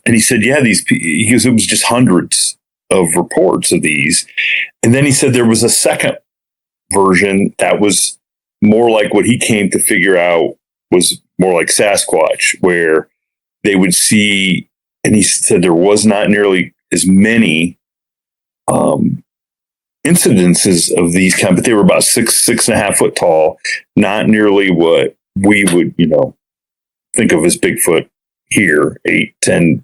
he said, yeah, it was just hundreds of reports of these. And then he said there was a second version that was more like what he came to figure out was more like Sasquatch, where they would see, and he said there was not nearly as many incidences of these kind, but they were about 6.5 foot tall, not nearly what we would, think of as Bigfoot here, 8 to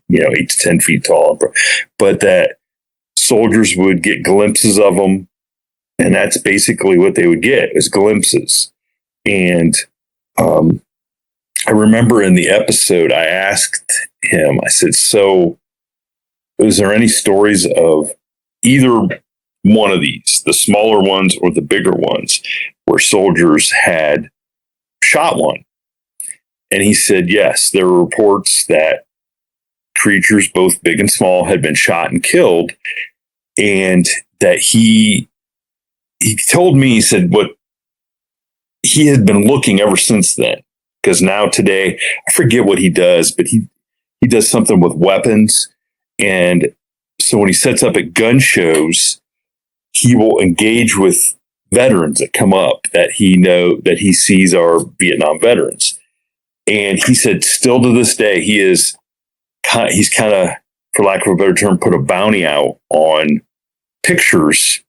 10 feet tall, but that soldiers would get glimpses of them. And that's basically what they would get, is glimpses. And I remember in the episode, I asked him, I said, so is there any stories of either one of these, the smaller ones or the bigger ones, where soldiers had shot one? And he said, yes, there were reports that creatures, both big and small, had been shot and killed. And that he told me, he said, what he had been looking ever since then, because now today, I forget what he does, but he does something with weapons. And so when he sets up at gun shows, he will engage with veterans that come up that he sees are Vietnam veterans. And he said, still to this day, he's kind of, for lack of a better term, put a bounty out on pictures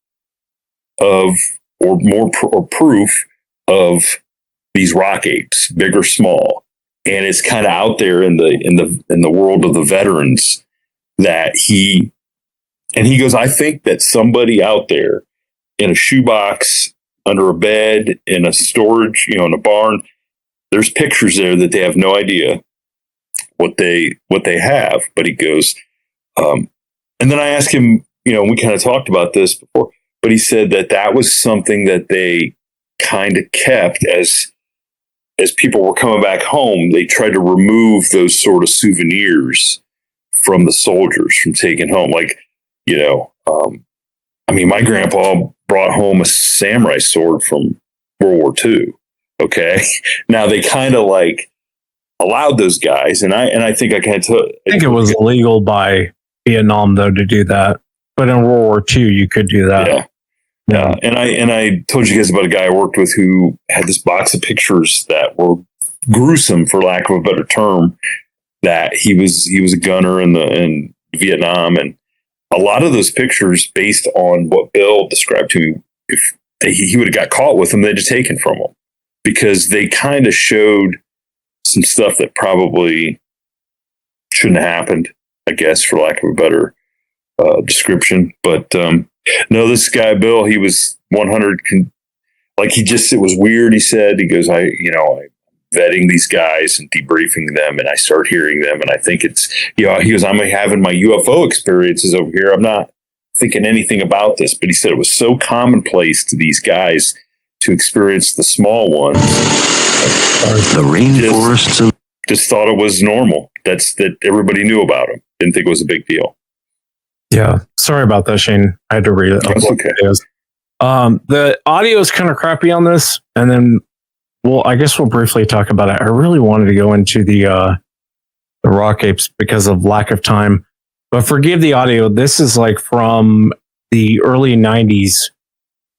of or proof of these rock apes, big or small. And it's kind of out there in the world of the veterans that he goes, I think that somebody out there in a shoebox, under a bed, in a storage, in a barn, there's pictures there that they have no idea what they have. But he goes, and then I asked him, we kind of talked about this before, but he said that was something that they kind of kept as people were coming back home. They tried to remove those sort of souvenirs from the soldiers from taking home. Like, my grandpa brought home a samurai sword from World War II. Okay. Now they kind of like allowed those guys. And I think I think it was illegal by Vietnam though to do that. But in World War II, you could do that. Yeah. Yeah. And I told you guys about a guy I worked with who had this box of pictures that were gruesome, for lack of a better term, that he was a gunner in Vietnam. And a lot of those pictures, based on what Bill described to me, if he would have got caught with them, they'd have taken from him, because they kind of showed some stuff that probably shouldn't have happened, I guess, for lack of a better description. But no, this guy, Bill, he was 100. It was weird. He said, he goes, I'm vetting these guys and debriefing them, and I start hearing them, and I think it's, he goes, I'm having my UFO experiences over here. I'm not thinking anything about this. But he said it was so commonplace to these guys to experience the small ones. The rainforests just thought it was normal. That everybody knew about them. Didn't think it was a big deal. Yeah. Sorry about that, Shane. I had to read it. That's okay. The audio is kind of crappy on this. And then, I guess we'll briefly talk about it. I really wanted to go into the rock apes because of lack of time, but forgive the audio. This is like from the early 90s,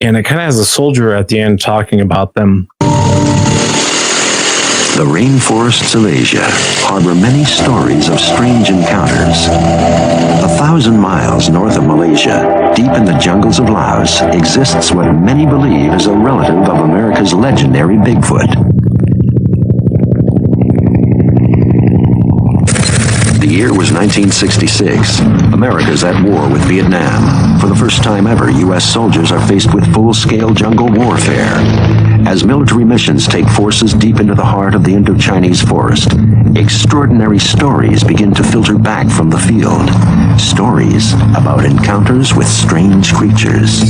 and it kind of has a soldier at the end talking about them. The rainforests of Asia harbor many stories of strange encounters. 1,000 miles north of Malaysia, deep in the jungles of Laos, exists what many believe is a relative of America's legendary Bigfoot. The year was 1966. America's at war with Vietnam. For the first time ever, U.S. soldiers are faced with full-scale jungle warfare. As military missions take forces deep into the heart of the Indo-Chinese forest, extraordinary stories begin to filter back from the field. Stories about encounters with strange creatures.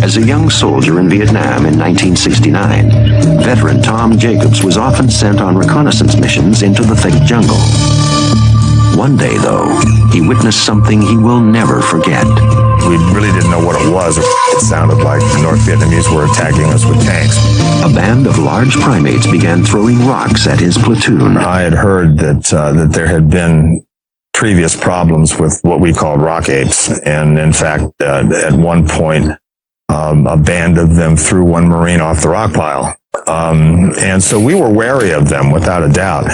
As a young soldier in Vietnam in 1969, veteran Tom Jacobs was often sent on reconnaissance missions into the thick jungle. One day, though, he witnessed something he will never forget. We really didn't know what it was. It sounded like the North Vietnamese were attacking us with tanks. A band of large primates began throwing rocks at his platoon. I had heard that there had been previous problems with what we called rock apes, and in fact, at one point, a band of them threw one Marine off the rock pile. And so we were wary of them, without a doubt.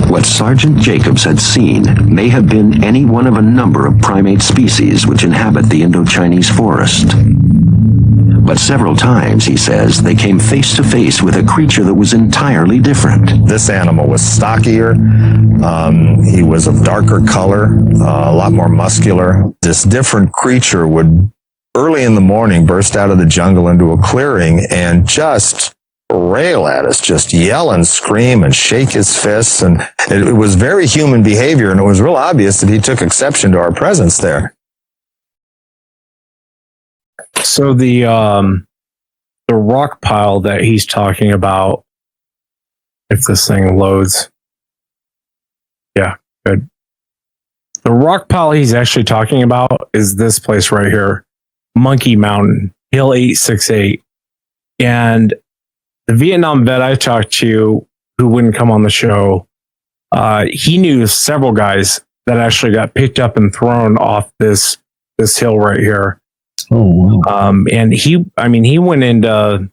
What Sergeant Jacobs had seen may have been any one of a number of primate species which inhabit the Indo-Chinese forest. But several times, he says, they came face to face with a creature that was entirely different. This animal was stockier. He was of darker color, a lot more muscular. This different creature would, early in the morning, burst out of the jungle into a clearing and just rail at us, just yell and scream and shake his fists. And it was very human behavior, and it was real obvious that he took exception to our presence there. So the rock pile that he's talking about, if this thing loads. Yeah, good. The rock pile he's actually talking about is this place right here, Monkey Mountain, Hill 868. And the Vietnam vet I talked to, who wouldn't come on the show, he knew several guys that actually got picked up and thrown off this hill right here. Oh, wow. And he went into,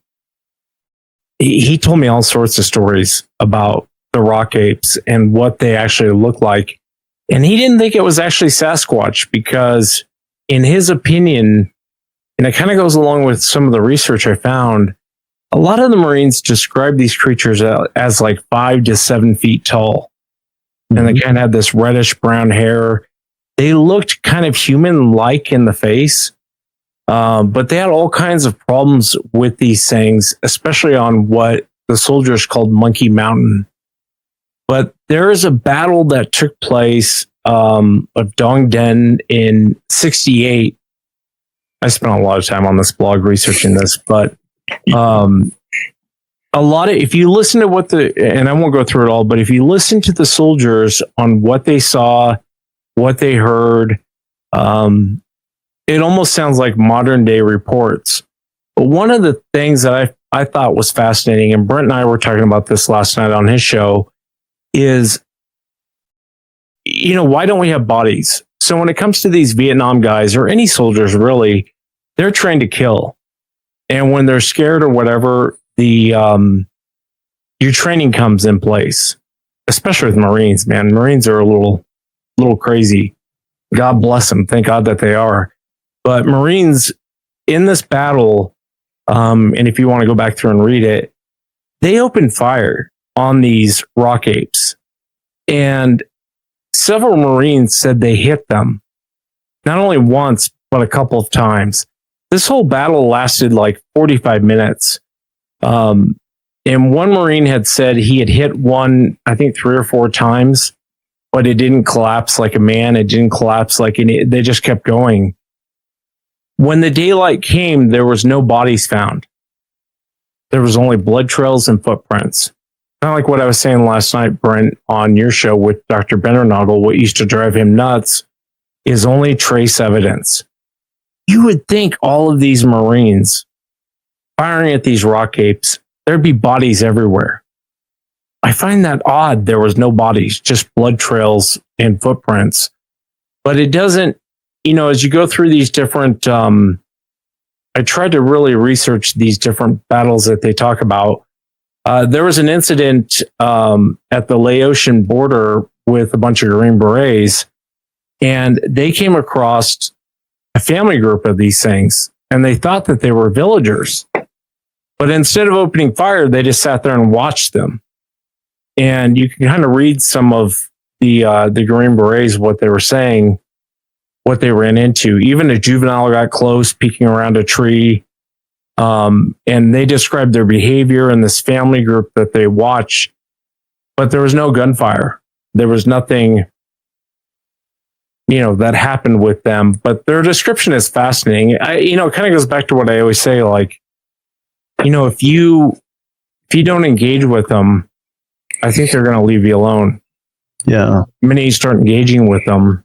he told me all sorts of stories about the rock apes and what they actually look like. And he didn't think it was actually Sasquatch because, in his opinion, and it kind of goes along with some of the research I found, a lot of the Marines describe these creatures as like 5 to 7 feet tall. And they kind of had this reddish brown hair. They looked kind of human-like in the face, but they had all kinds of problems with these things, especially on what the soldiers called Monkey Mountain. But there is a battle that took place of Dong Den in 68. I spent a lot of time on this blog researching this, but a lot of, if you listen to what and I won't go through it all, but if you listen to the soldiers on what they saw, what they heard, it almost sounds like modern day reports. But one of the things that I thought was fascinating, and Brent and I were talking about this last night on his show, is, why don't we have bodies? So when it comes to these Vietnam guys, or any soldiers really, they're trained to kill. And when they're scared or whatever, your training comes in place, especially with Marines, man. Marines are a little crazy. God bless them. Thank God that they are. But Marines in this battle, and if you want to go back through and read it, they opened fire on these rock apes. And several Marines said they hit them, not only once, but a couple of times. This whole battle lasted like 45 minutes. And one Marine had said he had hit one, I think 3 or 4 times, but it didn't collapse like a man. It didn't collapse like they just kept going. When the daylight came, there was no bodies found. There was only blood trails and footprints. Kind of like what I was saying last night, Brent, on your show with Dr. Bennernagel, what used to drive him nuts is only trace evidence. You would think all of these Marines firing at these rock apes, there'd be bodies everywhere. I find that odd. There was no bodies, just blood trails and footprints. But it doesn't, as you go through these different, I tried to really research these different battles that they talk about. There was an incident at the Laotian border with a bunch of Green Berets, and they came across a family group of these things, and they thought that they were villagers. But instead of opening fire, they just sat there and watched them. And you can kind of read some of the Green Berets, what they were saying, what they ran into. Even a juvenile got close, peeking around a tree. And they described their behavior in this family group that they watched, but there was no gunfire. There was nothing, that happened with them. But their description is fascinating. It kind of goes back to what I always say, like, if you don't engage with them, I think they're going to leave you alone. Yeah. The minute you start engaging with them,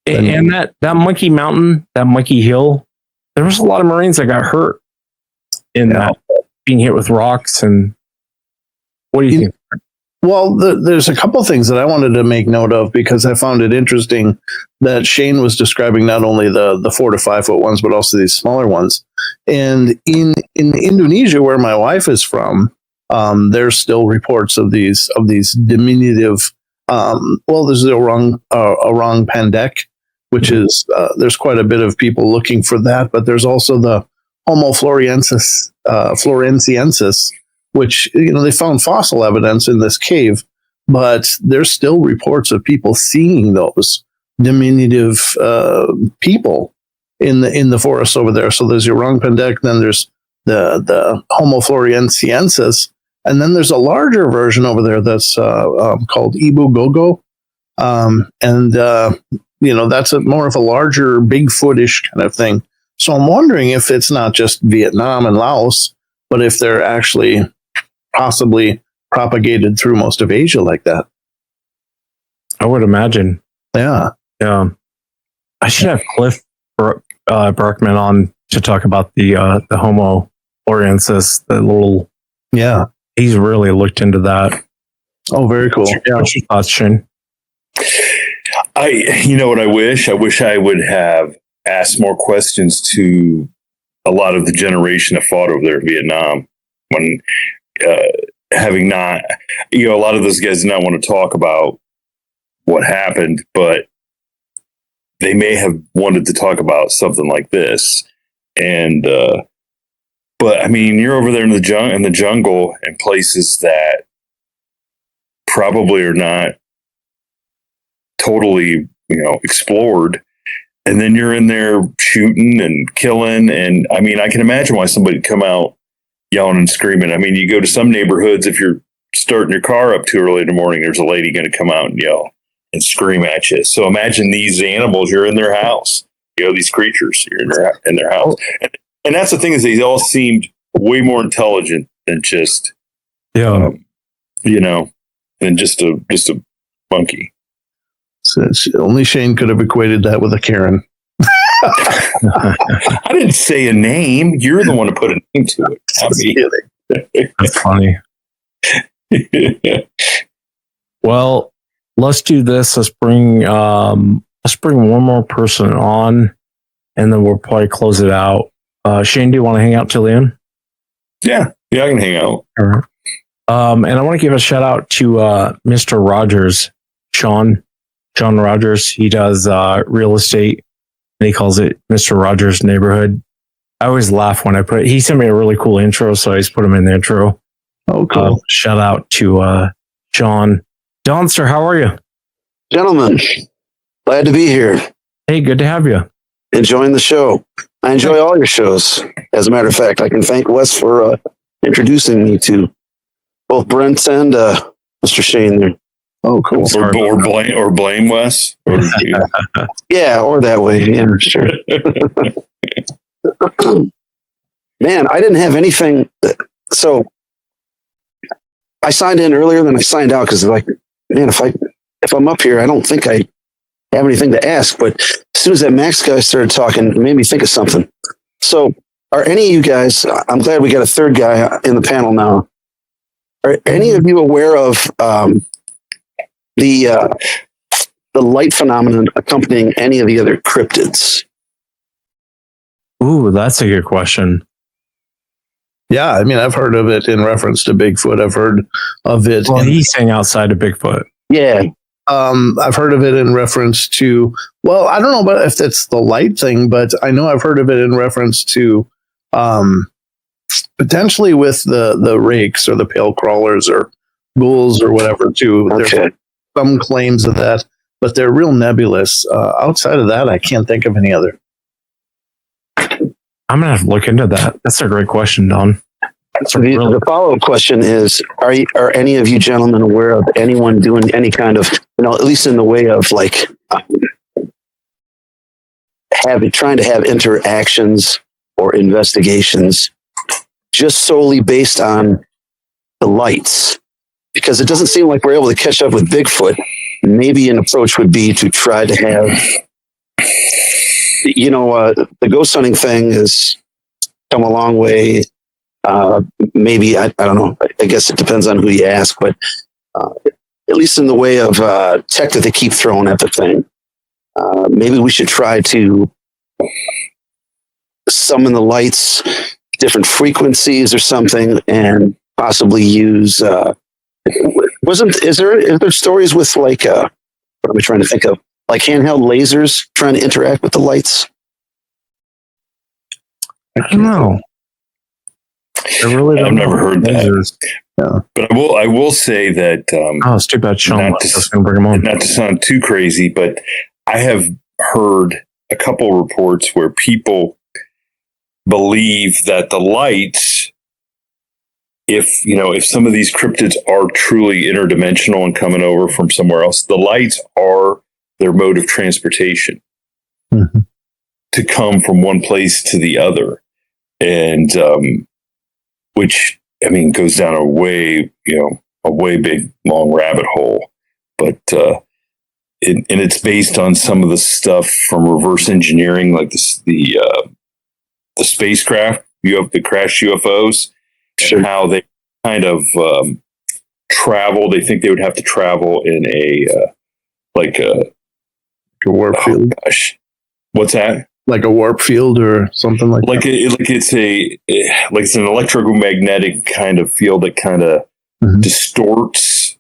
and that Monkey Mountain, that Monkey Hill, there was a lot of Marines that got hurt in that, being hit with rocks. And what do you think? Well, there's a couple things that I wanted to make note of, because I found it interesting that Shane was describing not only the 4 to 5 foot ones, but also these smaller ones. And in Indonesia, where my wife is from, there's still reports of these diminutive. There's the orang pendek, which is there's quite a bit of people looking for that, but there's also the Homo floresiensis, which they found fossil evidence in this cave, but there's still reports of people seeing those diminutive people in the forest over there. So there's your orang pendek, then there's the Homo floresiensis, and then there's a larger version over there that's called Ibu Gogo, and that's more of a larger Bigfoot-ish kind of thing. So I'm wondering if it's not just Vietnam and Laos, but if they're actually possibly propagated through most of Asia like that. I would imagine. Yeah. I should have Cliff Berkman on to talk about the Homo floresiensis, the little. Yeah. He's really looked into that. Oh, very cool. Yeah. What's your thoughts, Shane? What I wish? I wish I would have asked more questions to a lot of the generation that fought over there in Vietnam. When having not, a lot of those guys did not want to talk about what happened, but they may have wanted to talk about something like this. And, but I mean, you're over there in the jungle and places that probably are not totally, explored. And then you're in there shooting and killing. And I mean, I can imagine why somebody'd come out yelling and screaming. I mean, you go to some neighborhoods, if you're starting your car up too early in the morning, there's a lady going to come out and yell and scream at you. So imagine these animals, you're in their house, these creatures, you're in their house. And that's the thing, is they all seemed way more intelligent than just, than just a monkey. So only Shane could have equated that with a Karen. I didn't say a name. You're the one who put a name to it. That's funny. Well, let's do this. Let's bring one more person on, and then we'll probably close it out. Shane, do you want to hang out till the end? Yeah, I can hang out. All right. And I want to give a shout out to Mr. Rogers, John Rogers. He does real estate, and he calls it Mr. Rogers Neighborhood. I always laugh when I put it. He sent me a really cool intro, so I just put him in the intro. Oh, cool. Shout out to John. Don, sir, how are you? Gentlemen, glad to be here. Hey, good to have you. Enjoying the show. I enjoy all your shows. As a matter of fact, I can thank Wes for introducing me to both Brent and Mr. Shane there. Oh, cool. Or blame Wes. Yeah, or that way. Yeah, sure. Man, I didn't have anything. So I signed in earlier than I signed out because, like, man, if I'm up here, I don't think I have anything to ask. But as soon as that Max guy started talking, it made me think of something. So, are any of you guys? I'm glad we got a third guy in the panel now. Are any of you aware of the light phenomenon accompanying any of the other cryptids? Ooh, that's a good question. Yeah, I mean, I've heard of it in reference to Bigfoot. I've heard of it. Well, he's saying outside of Bigfoot. Yeah. I've heard of it in reference to, well, I don't know about if it's the light thing, but I know I've heard of it in reference to potentially with the rakes or the pale crawlers or ghouls or whatever too. Okay. There's some claims of that, but they're real nebulous. Outside of that, I can't think of any other. I'm gonna have to look into that. That's a great question, Don. The follow-up question is: are any of you gentlemen aware of anyone doing any kind of, at least in the way of like trying to have interactions or investigations just solely based on the lights? Because it doesn't seem like we're able to catch up with Bigfoot. Maybe an approach would be to try to have, the ghost hunting thing has come a long way. Maybe, I don't know. I guess it depends on who you ask, but at least in the way of tech that they keep throwing at the thing, maybe we should try to summon the lights, different frequencies or something, and possibly use. Is there stories with like what am I trying to think of? Like handheld lasers trying to interact with the lights? I don't know. I've never heard that. Yeah. But I will say that. It's too bad Sean was going to bring him on. Not to sound too crazy, but I have heard a couple reports where people believe that the lights, if some of these cryptids are truly interdimensional and coming over from somewhere else, the lights are their mode of transportation to come from one place to the other. And, which, goes down a way big, long rabbit hole. But, and it's based on some of the stuff from reverse engineering, like the spacecraft, the crashed UFOs, and how they kind of travel. They think they would have to travel in a warp field. Gosh, what's that? Like a warp field or something like that. It's an electromagnetic kind of field that kind of distorts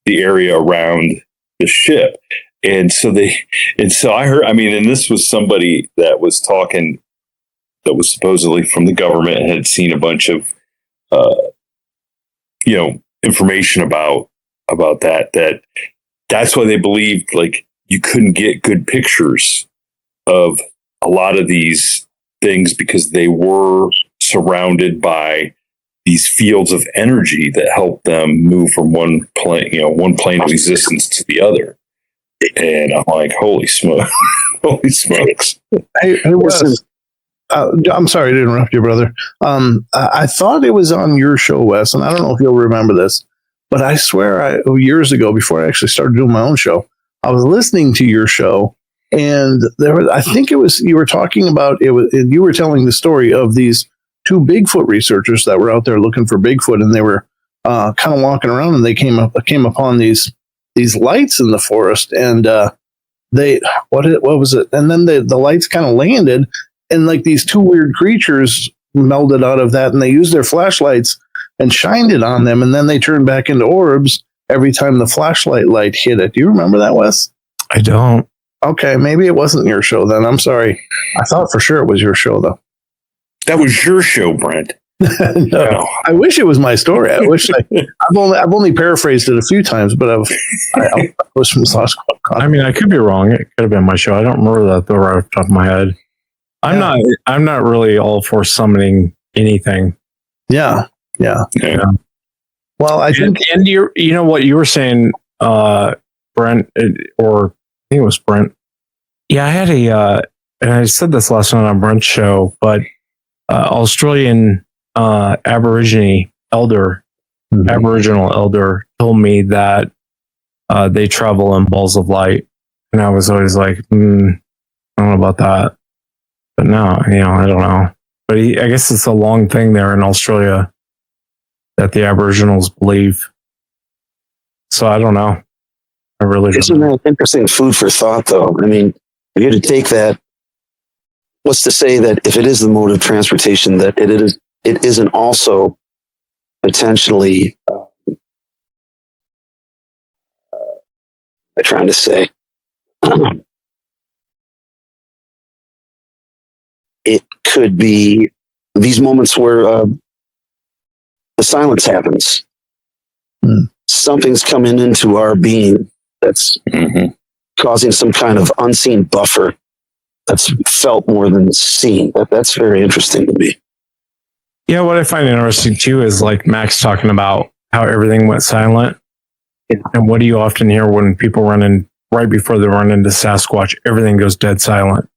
the area around the ship. And so I heard, and this was somebody that was talking, that was supposedly from the government and had seen a bunch of, information about that's why they believed like you couldn't get good pictures of a lot of these things because they were surrounded by these fields of energy that help them move from one plane of existence to the other. And I'm like, holy smokes. Hey, Wes, I'm sorry to interrupt you, brother. I thought it was on your show, Wes, and I don't know if you'll remember this, but I swear years ago, before I actually started doing my own show, I was listening to your show, and I think it was, you were talking about it, you were telling the story of these two Bigfoot researchers that were out there looking for Bigfoot, and they were kind of walking around, and they came upon these lights in the forest, and what was it? And then the lights kind of landed, and like these two weird creatures melded out of that, and they used their flashlights and shined it on them, and then they turned back into orbs every time the flashlight light hit it. Do you remember that, Wes? I don't. Okay, maybe it wasn't your show then. I'm sorry. I thought for sure it was your show, though. That was your show, Brent. No, I wish it was my story. I wish I've only paraphrased it a few times, but I was from Sasquatch. I could be wrong. It could have been my show. I don't remember that though right off the top of my head. I'm not really all for summoning anything. Yeah. Well, I think, and you know what you were saying, Brent, or I think it was Brent. Yeah, I had and I said this last night on Brent's show, but Australian Aboriginal elder told me that they travel in balls of light, and I was always like, I don't know about that. But no, I don't know. But I guess it's a long thing there in Australia that the Aboriginals believe. So I don't know. I really don't know. Isn't that interesting food for thought, though? If you had to take that, what's to say that if it is the mode of transportation, that it isn't also potentially, I'm trying to say, it could be these moments where the silence happens. something's coming into our being that's causing some kind of unseen buffer that's felt more than seen. That's very interesting to me. Yeah, what I find interesting too is like Max talking about how everything went silent. And what do you often hear when people run in right before they run into Sasquatch? Everything goes dead silent.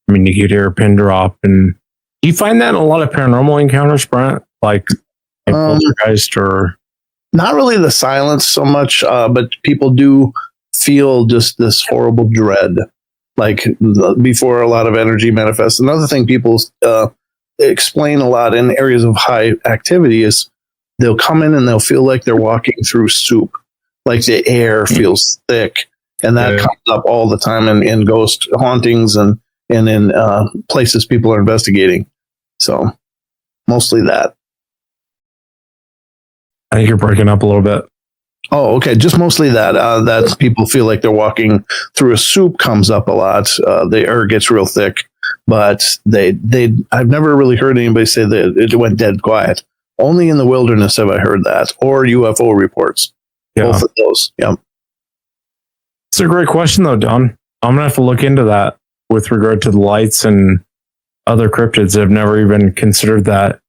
I mean, you could hear a pin drop. And do you find that in a lot of paranormal encounters, Brent? Like poltergeist or? Not really the silence so much, but people do feel just this horrible dread, like before a lot of energy manifests. Another thing people explain a lot in areas of high activity is they'll come in and they'll feel like they're walking through soup, like the air feels thick, and that comes up all the time in ghost hauntings and in places people are investigating. So mostly that. I think you're breaking up a little bit. Oh, okay. Just mostly that. That people feel like they're walking through a soup comes up a lot. The air gets real thick, but I've never really heard anybody say that it went dead quiet. Only in the wilderness have I heard that, or UFO reports. Yeah. Both of those. Yeah. It's a great question, though, Don. I'm gonna have to look into that with regard to the lights and other cryptids. I've never even considered that,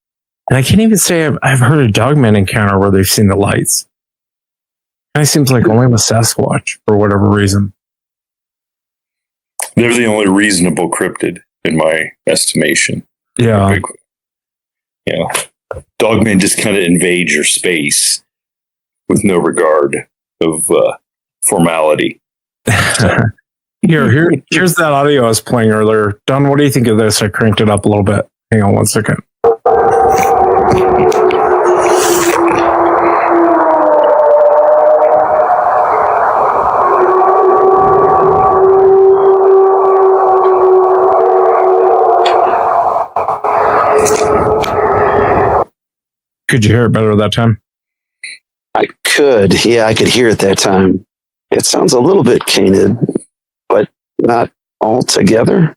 and I can't even say I've heard a dogman encounter where they've seen the lights. Kind of seems like only with Sasquatch for whatever reason. They're the only reasonable cryptid in my estimation. Yeah. Dogmen just kind of invade your space with no regard of formality. Here's that audio I was playing earlier. Don, what do you think of this? I cranked it up a little bit. Hang on one second. Could you hear it better that time? I could. Yeah, I could hear it that time. It sounds a little bit canid, but not altogether.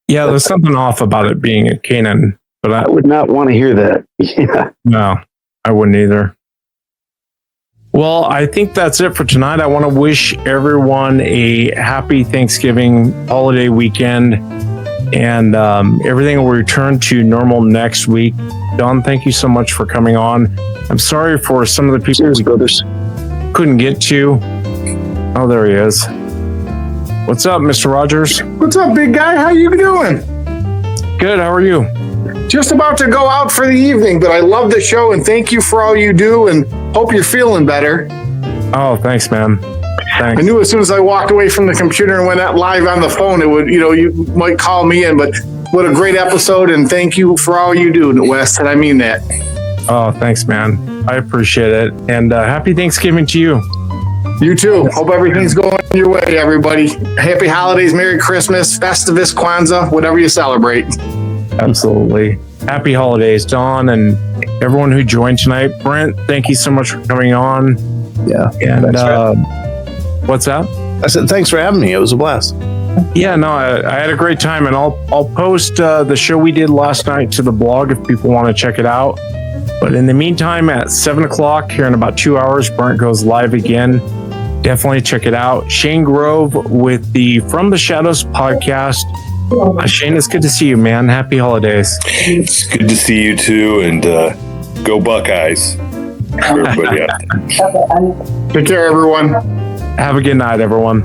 Yeah, there's something off about it being a Canaan, but I would not want to hear that. Yeah. No, I wouldn't either. Well, I think that's it for tonight. I want to wish everyone a happy Thanksgiving holiday weekend, and everything will return to normal next week. Don, thank you so much for coming on. I'm sorry for some of the people we couldn't get to. Oh, there he is. What's up, Mr. Rogers? What's up, big guy? How you doing? Good. How are you? Just about to go out for the evening, but I love the show and thank you for all you do and hope you're feeling better. Oh, thanks, man. Thanks. I knew as soon as I walked away from the computer and went out live on the phone, it would, you might call me in, but what a great episode, and thank you for all you do, Wes, and I mean that. Oh, thanks, man. I appreciate it. And happy Thanksgiving to you. You too. Hope everything's going your way, everybody. Happy holidays, Merry Christmas, Festivus, Kwanzaa, whatever you celebrate. Absolutely. Happy holidays, Don, and everyone who joined tonight. Brent, thank you so much for coming on. Yeah. And what's that? I said, thanks for having me. It was a blast. Yeah, no, I had a great time, and I'll post the show we did last night to the blog if people want to check it out. But in the meantime, at 7:00 here in about 2 hours, Brent goes live again. Definitely check it out. Shane Grove with the From the Shadows podcast. Shane, it's good to see you, man. Happy holidays. It's good to see you too, and go Buckeyes. Everybody out there. Take care, everyone. Have a good night, everyone.